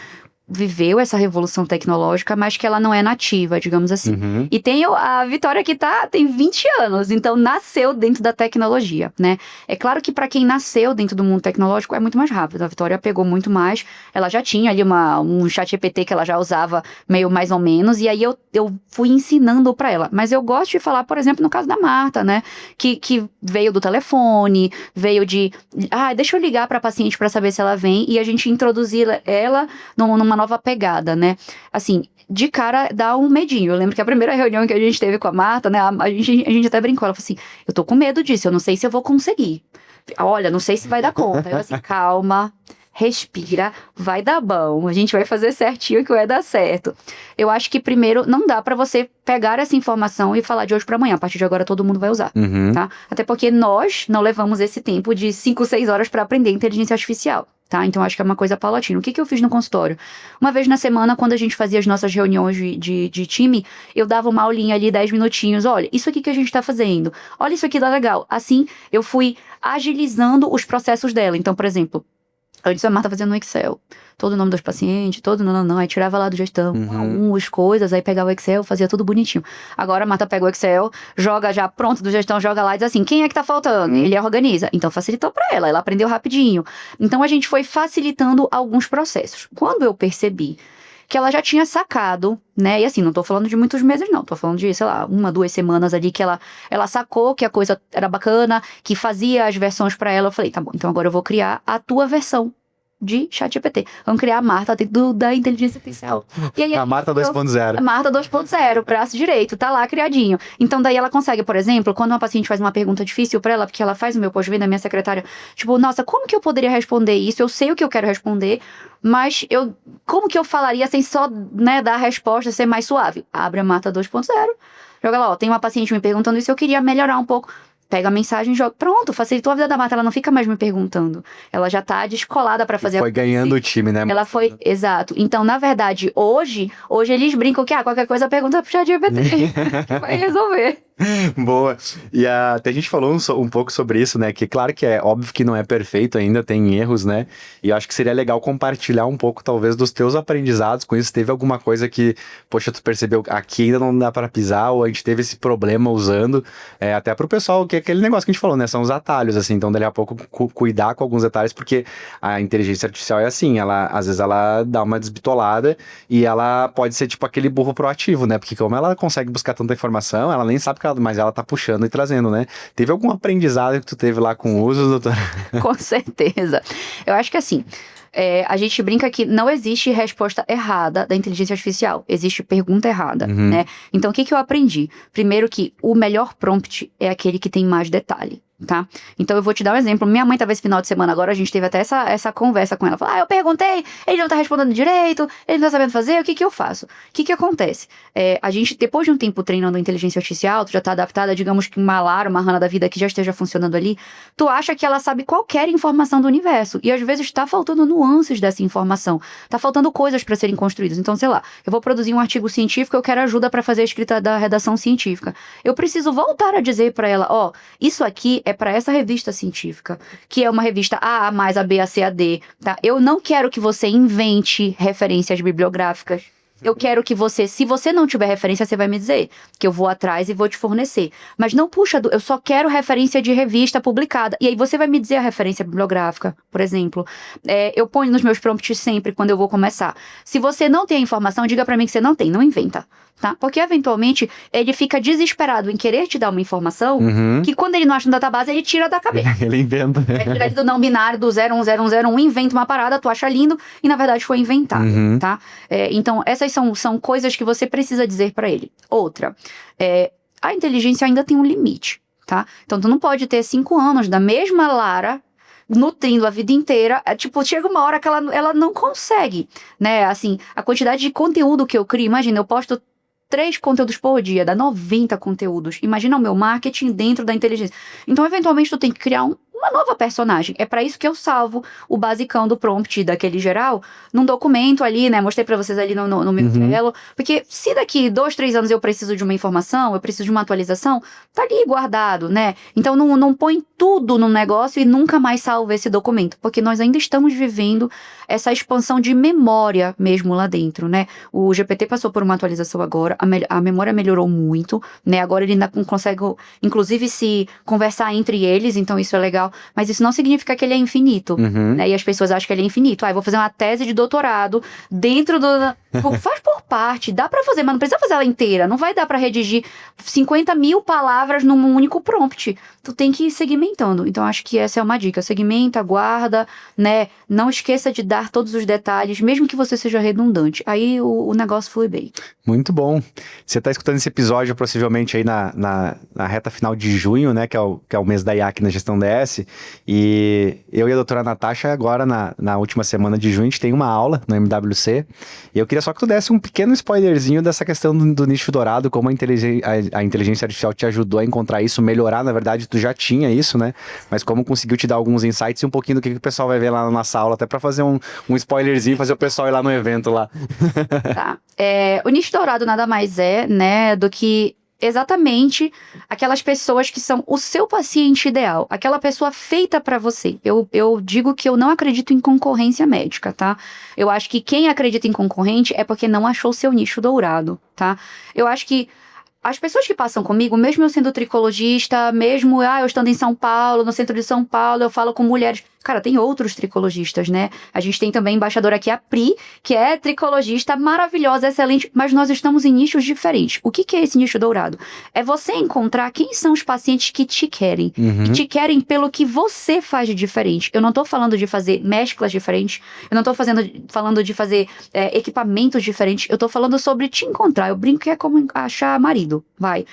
viveu essa revolução tecnológica, mas que ela não é nativa, digamos assim. E tem a Vitória que tem 20 anos, então nasceu dentro da tecnologia, né? É claro que para quem nasceu dentro do mundo tecnológico é muito mais rápido. A Vitória pegou muito mais, ela já tinha ali um ChatGPT que ela já usava meio mais ou menos, e aí eu fui ensinando para ela. Mas eu gosto de falar, por exemplo, no caso da Marta, né? Que veio do telefone, veio de... deixa eu ligar para a paciente para saber se ela vem, e a gente introduzir ela numa nova pegada, né? Assim, de cara dá um medinho. Eu lembro que a primeira reunião que a gente teve com a Marta, né? A gente até brincou, ela falou assim, eu tô com medo disso, eu não sei se eu vou conseguir. Olha, não sei se vai dar conta. Eu assim, calma, respira, vai dar bom, a gente vai fazer certinho que vai dar certo. Eu acho que primeiro não dá pra você pegar essa informação e falar de hoje pra amanhã, a partir de agora todo mundo vai usar, tá? Até porque nós não levamos esse tempo de 5, 6 horas pra aprender inteligência artificial. Tá? Então, acho que é uma coisa paulatina. O que eu fiz no consultório? Uma vez na semana, quando a gente fazia as nossas reuniões de time, eu dava uma aulinha ali, 10 minutinhos. Olha, isso aqui que a gente tá fazendo. Olha, isso aqui dá legal. Assim, eu fui agilizando os processos dela. Então, por exemplo, antes a Marta fazia no Excel. Todo o nome dos pacientes, aí tirava lá do gestão, as coisas, aí pegava o Excel, fazia tudo bonitinho. Agora a Marta pega o Excel, joga já pronto do gestão, joga lá e diz assim, quem é que tá faltando? Ele organiza. Então facilitou pra ela aprendeu rapidinho. Então a gente foi facilitando alguns processos. Quando eu percebi que ela já tinha sacado, né, e assim, não tô falando de muitos meses não, tô falando de, sei lá, 1, 2 semanas ali que ela sacou que a coisa era bacana, que fazia as versões pra ela, eu falei, tá bom, então agora eu vou criar a tua versão de ChatGPT. Vamos criar a Marta dentro da inteligência artificial. E aí, a Marta 2.0. A Marta 2.0, braço direito, tá lá criadinho. Então daí ela consegue, por exemplo, quando uma paciente faz uma pergunta difícil pra ela, porque ela faz o meu pós-venda, a minha secretária, tipo, nossa, como que eu poderia responder isso? Eu sei o que eu quero responder, mas como que eu falaria sem só, né, dar a resposta, ser mais suave? Abre a Marta 2.0, joga lá, ó, tem uma paciente me perguntando isso, eu queria melhorar um pouco. Pega a mensagem e joga. Pronto, facilitou a vida da Marta. Ela não fica mais me perguntando. Ela já tá descolada pra fazer. Foi ganhando o time, né? Ela foi, exato. Então, na verdade, hoje eles brincam que qualquer coisa pergunta pro ChatGPT. Vai resolver. Boa. E até a gente falou um pouco sobre isso, né? Que claro que é óbvio que não é perfeito ainda, tem erros, né? E eu acho que seria legal compartilhar um pouco, talvez, dos teus aprendizados com isso. Teve alguma coisa que, poxa, tu percebeu aqui ainda não dá para pisar, ou a gente teve esse problema usando, até pro pessoal, que é aquele negócio que a gente falou, né? São os atalhos, assim. Então, dali a pouco, cuidar com alguns detalhes, porque a inteligência artificial é assim, às vezes ela dá uma desbitolada e ela pode ser tipo aquele burro proativo, né? Porque como ela consegue buscar tanta informação, ela nem sabe mas ela tá puxando e trazendo, né? Teve algum aprendizado que tu teve lá com o uso, doutor? Com certeza. Eu acho que assim, a gente brinca que não existe resposta errada da inteligência artificial, existe pergunta errada, né? Então, o que eu aprendi? Primeiro que o melhor prompt é aquele que tem mais detalhe. Tá? Então eu vou te dar um exemplo. Minha mãe tava esse final de semana agora, a gente teve até essa conversa com ela. Falou, eu perguntei, ele não tá respondendo direito, ele não tá sabendo fazer, o que eu faço? O que acontece? A gente, depois de um tempo treinando inteligência artificial, tu já tá adaptada, digamos que uma Lara, uma Hannah da vida que já esteja funcionando ali, tu acha que ela sabe qualquer informação do universo, e às vezes tá faltando nuances dessa informação, tá faltando coisas para serem construídas. Então, sei lá, eu vou produzir um artigo científico, eu quero ajuda para fazer a escrita da redação científica. Eu preciso voltar a dizer para ela, isso aqui é para essa revista científica, que é uma revista A mais a B, a C, a D, tá? Eu não quero que você invente referências bibliográficas. Eu quero que você, se você não tiver referência, você vai me dizer, que eu vou atrás e vou te fornecer. Mas não puxa, eu só quero referência de revista publicada. E aí você vai me dizer a referência bibliográfica, por exemplo. Eu ponho nos meus prompts sempre, quando eu vou começar. Se você não tem a informação, diga pra mim que você não tem, não inventa. Tá? Porque, eventualmente, ele fica desesperado em querer te dar uma informação que, quando ele não acha no database, ele tira da cabeça. Ele inventa. É direto do não binário, do 01001, inventa uma parada, tu acha lindo, e, na verdade, foi inventado, tá? Então, essas são coisas que você precisa dizer pra ele. Outra, a inteligência ainda tem um limite, tá? Então, tu não pode ter 5 anos da mesma Lara nutrindo a vida inteira, chega uma hora que ela não consegue, né? Assim, a quantidade de conteúdo que eu crio, imagina, eu posto 3 conteúdos por dia, dá 90 conteúdos. Imagina o meu marketing dentro da inteligência. Então, eventualmente, tu tem que criar uma nova personagem. É pra isso que eu salvo o basicão do prompt daquele geral num documento ali, né? Mostrei pra vocês ali no meu Trello. Porque se daqui 2, 3 anos eu preciso de uma informação, eu preciso de uma atualização, tá ali guardado, né? Então não põe tudo no negócio e nunca mais salva esse documento. Porque nós ainda estamos vivendo essa expansão de memória mesmo lá dentro, né? O GPT passou por uma atualização agora, a memória melhorou muito, né? Agora ele ainda consegue, inclusive, se conversar entre eles, então isso é legal. Mas isso não significa que ele é infinito, né? E as pessoas acham que ele é infinito. Eu vou fazer uma tese de doutorado dentro do... Faz por parte, dá pra fazer, mas não precisa fazer ela inteira. Não vai dar pra redigir 50 mil palavras num único prompt. Tu tem que ir segmentando. Então, acho que essa é uma dica. Segmenta, guarda, né? Não esqueça de dar todos os detalhes, mesmo que você seja redundante. Aí o negócio flui bem. Muito bom. Você está escutando esse episódio possivelmente aí na reta final de junho, né? Que é o mês da IA aqui na Gestão DS. E eu e a doutora Natasha, agora na última semana de junho, a gente tem uma aula no MWC. E eu queria só que tu desse um pequeno spoilerzinho dessa questão do nicho dourado, como a inteligência artificial te ajudou a encontrar isso, melhorar, na verdade, tu já tinha isso, né? Mas como conseguiu te dar alguns insights e um pouquinho do que o pessoal vai ver lá na nossa aula, até para fazer um spoilerzinho, fazer o pessoal ir lá no evento lá. Tá. O nicho dourado nada mais é, né, do que exatamente aquelas pessoas que são o seu paciente ideal, aquela pessoa feita pra você. Eu digo que eu não acredito em concorrência médica, tá? Eu acho que quem acredita em concorrente é porque não achou seu nicho dourado, tá? Eu acho que as pessoas que passam comigo, mesmo eu sendo tricologista, mesmo eu estando em São Paulo, no centro de São Paulo, eu falo com mulheres. Cara, tem outros tricologistas, né? A gente tem também a embaixadora aqui, a Pri, que é tricologista maravilhosa, excelente, mas nós estamos em nichos diferentes. O que é esse nicho dourado? É você encontrar quem são os pacientes que te querem. Que te querem pelo que você faz de diferente. Eu não tô falando de fazer mesclas diferentes, eu não tô falando de fazer equipamentos diferentes, eu tô falando sobre te encontrar. Eu brinco que é como achar marido, vai.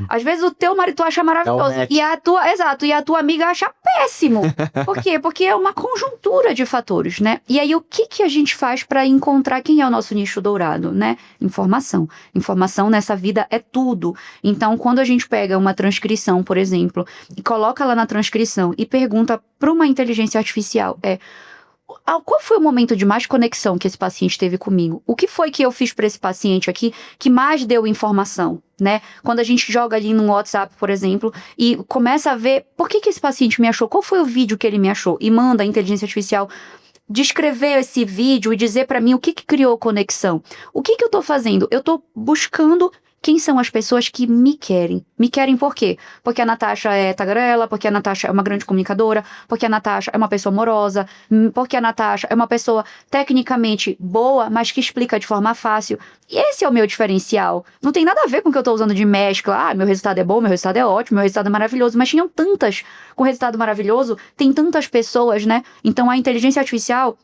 Às vezes o teu marido tu acha maravilhoso, e a tua amiga acha péssimo. Por quê? Porque é uma conjuntura de fatores, né? E aí, o que a gente faz para encontrar quem é o nosso nicho dourado, né? Informação. Informação nessa vida é tudo. Então, quando a gente pega uma transcrição, por exemplo, e coloca lá na transcrição e pergunta para uma inteligência artificial, qual foi o momento de mais conexão que esse paciente teve comigo? O que foi que eu fiz para esse paciente aqui que mais deu informação, né? Quando a gente joga ali no WhatsApp, por exemplo, e começa a ver por que esse paciente me achou, qual foi o vídeo que ele me achou, e manda a inteligência artificial descrever esse vídeo e dizer pra mim o que criou conexão. O que eu tô fazendo? Eu tô buscando quem são as pessoas que me querem. Me querem por quê? Porque a Natasha é tagarela, porque a Natasha é uma grande comunicadora, porque a Natasha é uma pessoa amorosa, porque a Natasha é uma pessoa tecnicamente boa, mas que explica de forma fácil. E esse é o meu diferencial. Não tem nada a ver com o que eu tô usando de mescla. Ah, meu resultado é bom, meu resultado é ótimo, meu resultado é maravilhoso. Mas tinham tantas com resultado maravilhoso, tem tantas pessoas, né? Então a inteligência artificial,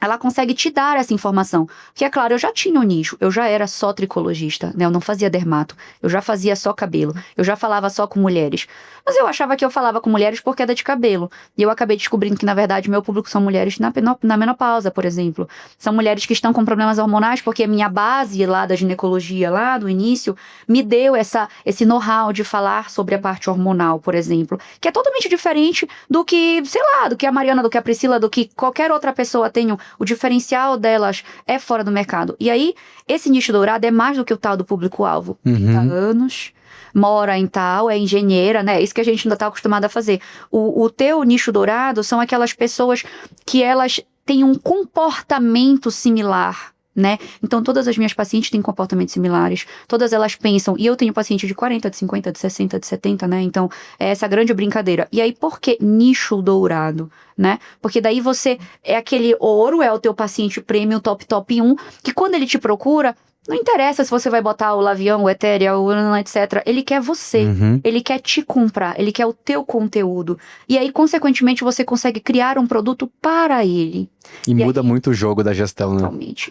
ela consegue te dar essa informação. Porque, é claro, eu já tinha um nicho, eu já era só tricologista, né? Eu não fazia dermato, eu já fazia só cabelo, eu já falava só com mulheres. Mas eu achava que eu falava com mulheres por queda de cabelo. E eu acabei descobrindo que, na verdade, meu público são mulheres na menopausa, por exemplo. São mulheres que estão com problemas hormonais, porque a minha base lá da ginecologia, lá do início, me deu esse know-how de falar sobre a parte hormonal, por exemplo. Que é totalmente diferente do que, sei lá, do que a Mariana, do que a Priscila, do que qualquer outra pessoa tenha. O diferencial delas é fora do mercado. E aí, esse nicho dourado é mais do que o tal do público-alvo. 30 anos, mora em tal, é engenheira, né? Isso que a gente ainda está acostumado a fazer. O teu nicho dourado são aquelas pessoas que elas têm um comportamento similar, né? Então, todas as minhas pacientes têm comportamentos similares. Todas elas pensam, e eu tenho paciente de 40, de 50, de 60, de 70, né? Então, é essa grande brincadeira. E aí, por que nicho dourado, né? Porque daí você é aquele ouro, é o teu paciente premium top 1, que quando ele te procura, não interessa se você vai botar o Lavião, o Ethereal, o etc. Ele quer você. Ele quer te comprar. Ele quer o teu conteúdo. E aí, consequentemente, você consegue criar um produto para ele. E muda muito o jogo da gestão, né?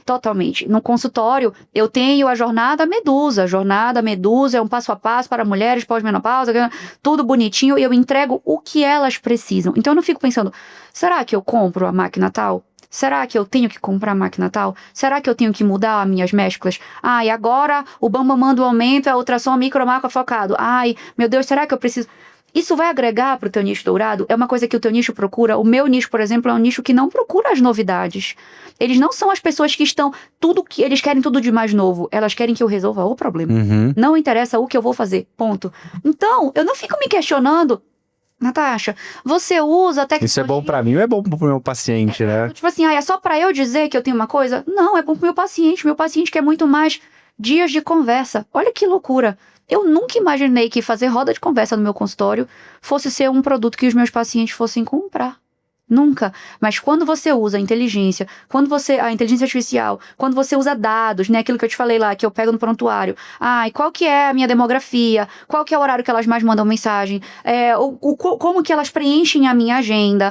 Totalmente. No consultório, eu tenho a Jornada Medusa. A Jornada Medusa é um passo a passo para mulheres pós-menopausa, tudo bonitinho, e eu entrego o que elas precisam. Então, eu não fico pensando, será que eu compro a máquina tal? Será que eu tenho que comprar a máquina tal? Será que eu tenho que mudar as minhas mesclas? E agora o Bambamã do aumento é ultrassom micromarco focado. Ai, meu Deus, será que eu preciso... Isso vai agregar para o teu nicho dourado? É uma coisa que o teu nicho procura. O meu nicho, por exemplo, é um nicho que não procura as novidades. Eles não são as pessoas que estão... Eles querem tudo de mais novo. Elas querem que eu resolva o problema. Não interessa o que eu vou fazer. Ponto. Então, eu não fico me questionando... Natasha, você usa a tecnologia... Isso é bom pra mim ou é bom pro meu paciente, né? Tipo assim, é só pra eu dizer que eu tenho uma coisa? Não, é bom pro meu paciente. Meu paciente quer muito mais dias de conversa. Olha que loucura. Eu nunca imaginei que fazer roda de conversa no meu consultório fosse ser um produto que os meus pacientes fossem comprar. Nunca. Mas quando você usa a inteligência artificial, quando você usa dados, né? Aquilo que eu te falei lá, que eu pego no prontuário. E qual que é a minha demografia? Qual que é o horário que elas mais mandam mensagem? Como que elas preenchem a minha agenda?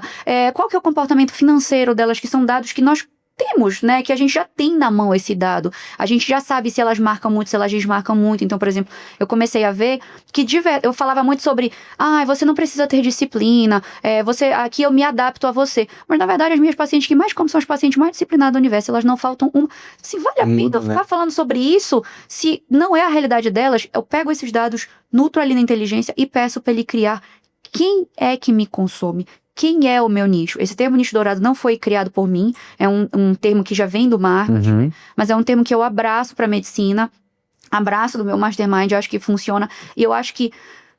Qual que é o comportamento financeiro delas, que são dados que nós temos, né? Que a gente já tem na mão esse dado. A gente já sabe se elas marcam muito, se elas desmarcam muito. Então, por exemplo, eu comecei a ver que eu falava muito sobre você não precisa ter disciplina, aqui eu me adapto a você. Mas, na verdade, as minhas pacientes que mais como são as pacientes mais disciplinadas do universo, elas não faltam uma. Se vale a pena eu ficar falando sobre isso, se não é a realidade delas, eu pego esses dados, nutro ali na inteligência e peço para ele criar quem é que me consome. Quem é o meu nicho? Esse termo nicho dourado não foi criado por mim, é um termo que já vem do marketing, mas é um termo que eu abraço para medicina, abraço do meu mastermind, eu acho que funciona, e eu acho que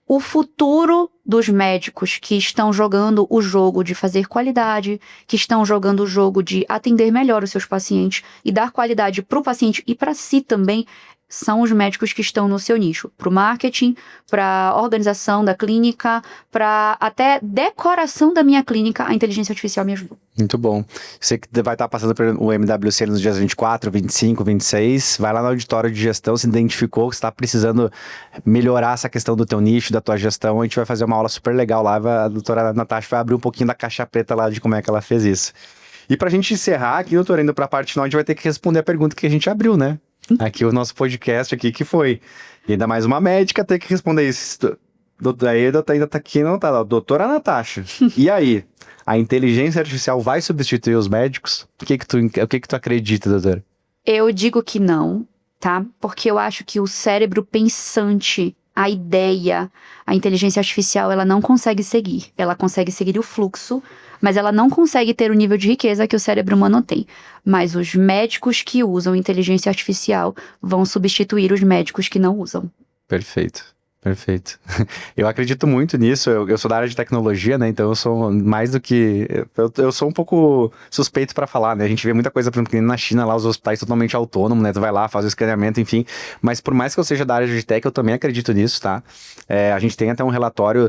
o futuro dos médicos que estão jogando o jogo de fazer qualidade, que estão jogando o jogo de atender melhor os seus pacientes e dar qualidade para o paciente e para si também, são os médicos que estão no seu nicho, para o marketing, para a organização da clínica, para até decoração da minha clínica, a inteligência artificial me ajudou. Muito bom. Você que vai estar passando pelo MWC nos dias 24, 25, 26, vai lá no auditório de gestão, se identificou que você está precisando melhorar essa questão do teu nicho, da tua gestão, a gente vai fazer uma aula super legal lá, a doutora Natasha vai abrir um pouquinho da caixa preta lá de como é que ela fez isso. E pra gente encerrar aqui, doutora, indo pra parte final, a gente vai ter que responder a pergunta que a gente abriu, né? Aqui o nosso podcast aqui, que foi, e ainda mais uma médica ter que responder isso. Aí ainda tá aqui, não tá, doutora Natasha. E aí, a inteligência artificial vai substituir os médicos? O que que tu acredita, doutora? Eu digo que não, tá? Porque eu acho que o cérebro pensante, a ideia, a inteligência artificial, ela não consegue seguir. Ela consegue seguir o fluxo, mas ela não consegue ter o nível de riqueza que o cérebro humano tem. Mas os médicos que usam inteligência artificial vão substituir os médicos que não usam. Perfeito. Perfeito. Eu acredito muito nisso. Eu sou da área de tecnologia, né? Então eu sou mais do que. Eu sou um pouco suspeito pra falar, né? A gente vê muita coisa, por exemplo, que nem na China, lá os hospitais totalmente autônomos, né? Tu vai lá, faz o escaneamento, enfim. Mas por mais que eu seja da área de tech, eu também acredito nisso, tá? A gente tem até um relatório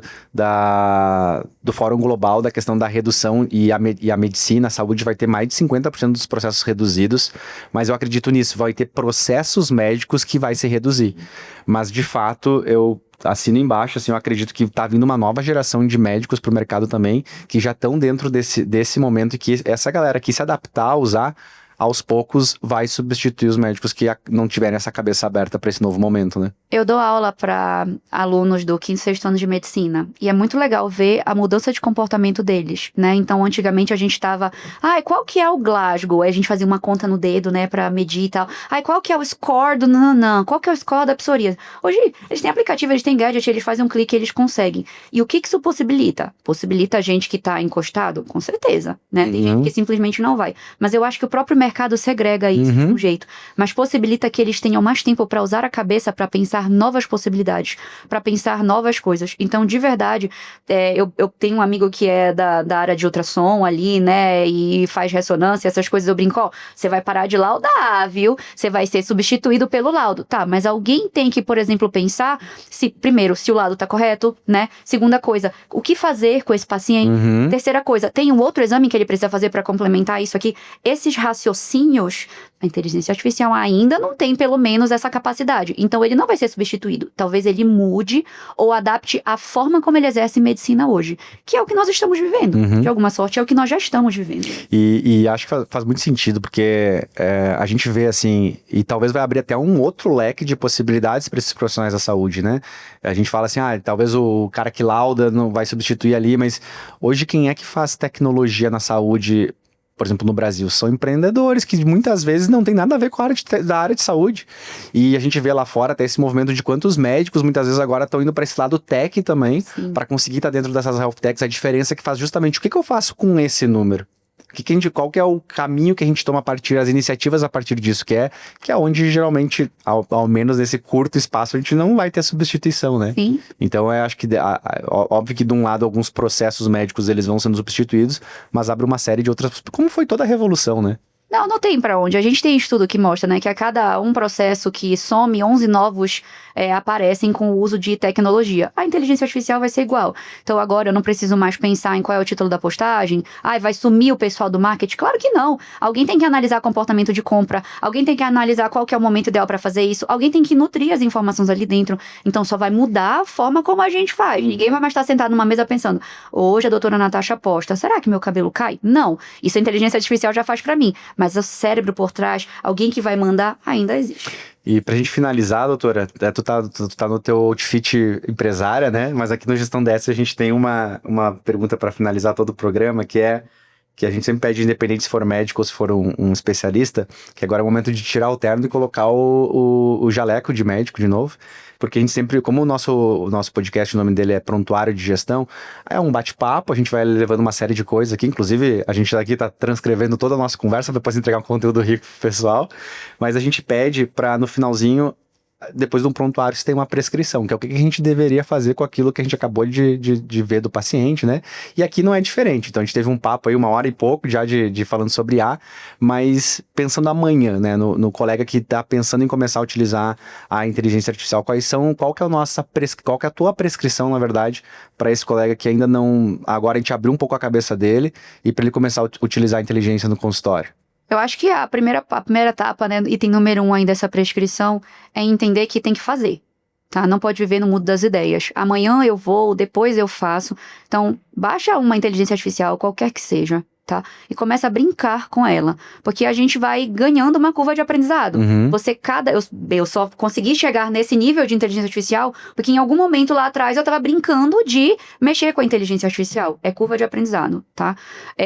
do Fórum Global da questão da redução e a medicina, a saúde vai ter mais de 50% dos processos reduzidos. Mas eu acredito nisso. Vai ter processos médicos que vai se reduzir. Mas, de fato, eu assino embaixo, assim, eu acredito que tá vindo uma nova geração de médicos pro mercado também, que já estão dentro desse momento e que essa galera que se adaptar a usar, aos poucos vai substituir os médicos que não tiverem essa cabeça aberta para esse novo momento, né? Eu dou aula para alunos do 5º e 6º ano de medicina e é muito legal ver a mudança de comportamento deles, né? Então, antigamente a gente tava, qual que é o Glasgow? Aí a gente fazia uma conta no dedo, né, para medir e tal. Qual que é o score do nananã? Qual que é o score da psoríase? Hoje, eles têm aplicativo, eles têm gadget, eles fazem um clique e eles conseguem. E o que isso possibilita? Possibilita a gente que tá encostado? Com certeza, né? Tem gente que simplesmente não vai. Mas eu acho que o próprio mercado segrega isso de um jeito. Mas possibilita que eles tenham mais tempo para usar a cabeça para pensar novas possibilidades, para pensar novas coisas. Então, de verdade, eu tenho um amigo que é da área de ultrassom ali, né, e faz ressonância, essas coisas, eu brinco, você vai parar de laudar, viu? Você vai ser substituído pelo laudo. Tá, mas alguém tem que, por exemplo, pensar primeiro, se o laudo tá correto, né? Segunda coisa, o que fazer com esse paciente? Terceira coisa, tem um outro exame que ele precisa fazer para complementar isso aqui? Esses raciocínios, a inteligência artificial ainda não tem, pelo menos, essa capacidade. Então, ele não vai ser substituído. Talvez ele mude ou adapte a forma como ele exerce medicina hoje, que é o que nós estamos vivendo. De alguma sorte, é o que nós já estamos vivendo. E acho que faz muito sentido, porque a gente vê assim, e talvez vai abrir até um outro leque de possibilidades para esses profissionais da saúde, né? A gente fala assim, talvez o cara que lauda não vai substituir ali, mas hoje quem é que faz tecnologia na saúde, por exemplo, no Brasil, são empreendedores que muitas vezes não tem nada a ver com a área de saúde. E a gente vê lá fora até esse movimento de quantos médicos muitas vezes agora estão indo para esse lado tech também, para conseguir estar dentro dessas health techs. A diferença é que faz justamente o que eu faço com esse número? Qual que é o caminho que a gente toma a partir, as iniciativas a partir disso, que é onde geralmente, ao menos nesse curto espaço, a gente não vai ter substituição, né? Sim. Então, eu acho que, óbvio que de um lado, alguns processos médicos, eles vão sendo substituídos, mas abre uma série de outras, como foi toda a revolução, né? Não tem pra onde. A gente tem estudo que mostra, né, que a cada um processo que some, 11 novos aparecem com o uso de tecnologia. A inteligência artificial vai ser igual. Então agora eu não preciso mais pensar em qual é o título da postagem. Vai sumir o pessoal do marketing? Claro que não. Alguém tem que analisar comportamento de compra. Alguém tem que analisar qual que é o momento ideal pra fazer isso. Alguém tem que nutrir as informações ali dentro. Então só vai mudar a forma como a gente faz. Ninguém vai mais estar sentado numa mesa pensando, hoje a doutora Natasha posta, será que meu cabelo cai? Não. Isso a inteligência artificial já faz pra mim. Mas o cérebro por trás, alguém que vai mandar, ainda existe. E pra gente finalizar, doutora, tu tá no teu outfit empresária, né? Mas aqui no Gestão DS a gente tem uma pergunta para finalizar todo o programa, que a gente sempre pede, independente se for médico ou se for um especialista, que agora é o momento de tirar o terno e colocar o jaleco de médico de novo. Porque a gente sempre, como o nosso podcast, o nome dele é Prontuário de Gestão, é um bate-papo, a gente vai levando uma série de coisas aqui, inclusive a gente aqui tá transcrevendo toda a nossa conversa para depois entregar um conteúdo rico pro pessoal, mas a gente pede para no finalzinho, depois de um prontuário, você tem uma prescrição, que é o que a gente deveria fazer com aquilo que a gente acabou de ver do paciente, né? E aqui não é diferente. Então a gente teve um papo aí, 1 hora e pouco já de falando sobre mas pensando amanhã, né? No colega que tá pensando em começar a utilizar a inteligência artificial, qual que é a tua prescrição, na verdade, para esse colega que ainda não... Agora a gente abriu um pouco a cabeça dele e para ele começar a utilizar a inteligência no consultório. Eu acho que a primeira etapa, né, item número 1 aí dessa prescrição, é entender que tem que fazer, tá? Não pode viver no mundo das ideias. Amanhã eu vou, depois eu faço. Então, baixa uma inteligência artificial, qualquer que seja, tá? E começa a brincar com ela, porque a gente vai ganhando uma curva de aprendizado. Eu só consegui chegar nesse nível de inteligência artificial porque em algum momento lá atrás eu tava brincando de mexer com a inteligência artificial. É curva de aprendizado, tá?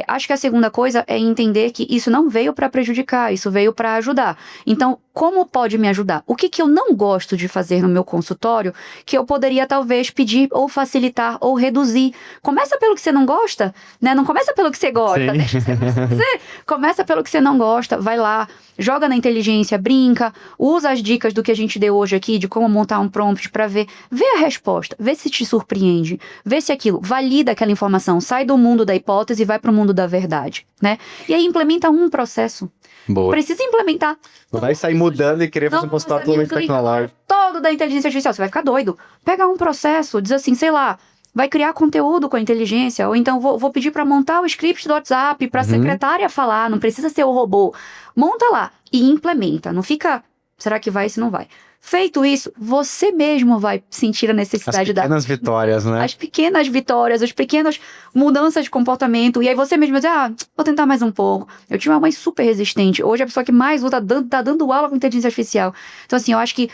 Acho que a segunda coisa é entender que isso não veio para prejudicar, isso veio para ajudar. Então, como pode me ajudar? O que eu não gosto de fazer no meu consultório que eu poderia talvez pedir ou facilitar ou reduzir? Começa pelo que você não gosta, né? Não começa pelo que você gosta. deixa você começa pelo que você não gosta, vai lá, joga na inteligência, brinca, usa as dicas do que a gente deu hoje aqui, de como montar um prompt pra vê a resposta, vê se te surpreende, vê se aquilo, valida aquela informação, sai do mundo da hipótese e vai pro mundo da verdade, né? E aí implementa um processo. Boa. Precisa implementar. Não vai sair mudando e querer fazer um consultório totalmente tecnológico. Todo da inteligência artificial, você vai ficar doido. Pega um processo, diz assim, sei lá, vai criar conteúdo com a inteligência, ou então vou pedir para montar o script do WhatsApp para a secretária falar, não precisa ser o robô. Monta lá e implementa, não fica, será que vai, se não vai. Feito isso, você mesmo vai sentir a necessidade As pequenas vitórias, né? As pequenas vitórias, as pequenas mudanças de comportamento. E aí você mesmo diz, vou tentar mais um pouco. Eu tinha uma mãe super resistente. Hoje a pessoa que mais usa tá dando aula com inteligência artificial. Então assim, eu acho que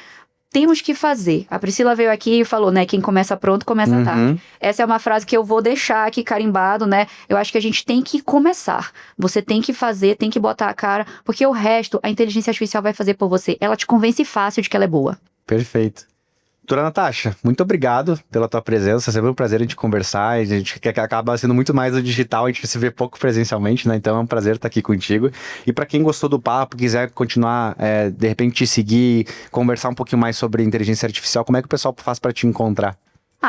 temos que fazer. A Priscila veio aqui e falou, né? Quem começa pronto, começa tarde. Essa é uma frase que eu vou deixar aqui carimbado, né? Eu acho que a gente tem que começar. Você tem que fazer, tem que botar a cara, porque o resto, a inteligência artificial vai fazer por você. Ela te convence fácil de que ela é boa. Perfeito. Doutora Natasha, muito obrigado pela tua presença, é sempre um prazer a gente conversar, a gente que acaba sendo muito mais do digital, a gente se vê pouco presencialmente, né, então é um prazer estar aqui contigo. E para quem gostou do papo, quiser continuar, de repente te seguir, conversar um pouquinho mais sobre inteligência artificial, como é que o pessoal faz para te encontrar?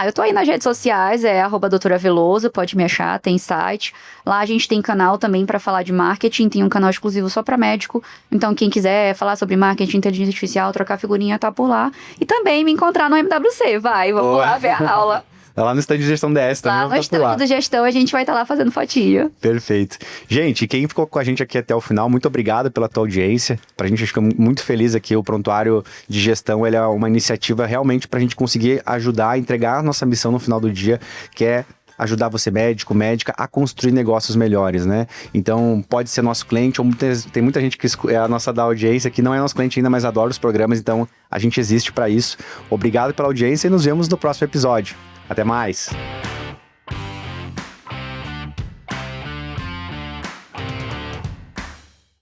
Eu tô aí nas redes sociais, @doutora Veloso, pode me achar, tem site. Lá a gente tem canal também para falar de marketing, tem um canal exclusivo só para médico. Então quem quiser falar sobre marketing, inteligência artificial, trocar figurinha, tá por lá. E também me encontrar no MWC, vamos lá ver a aula. Lá no stand de gestão DS também. Lá no stand de gestão a gente vai estar lá fazendo fotinho. Perfeito. Gente, quem ficou com a gente aqui até o final, muito obrigado pela tua audiência. Pra gente ficar muito feliz aqui, o Prontuário de Gestão, ele é uma iniciativa realmente pra gente conseguir ajudar a entregar a nossa missão no final do dia, que é ajudar você, médico, médica, a construir negócios melhores, né? Então, pode ser nosso cliente, ou tem muita gente que é a nossa da audiência, que não é nosso cliente ainda, mas adora os programas, então a gente existe pra isso. Obrigado pela audiência e nos vemos no próximo episódio. Até mais!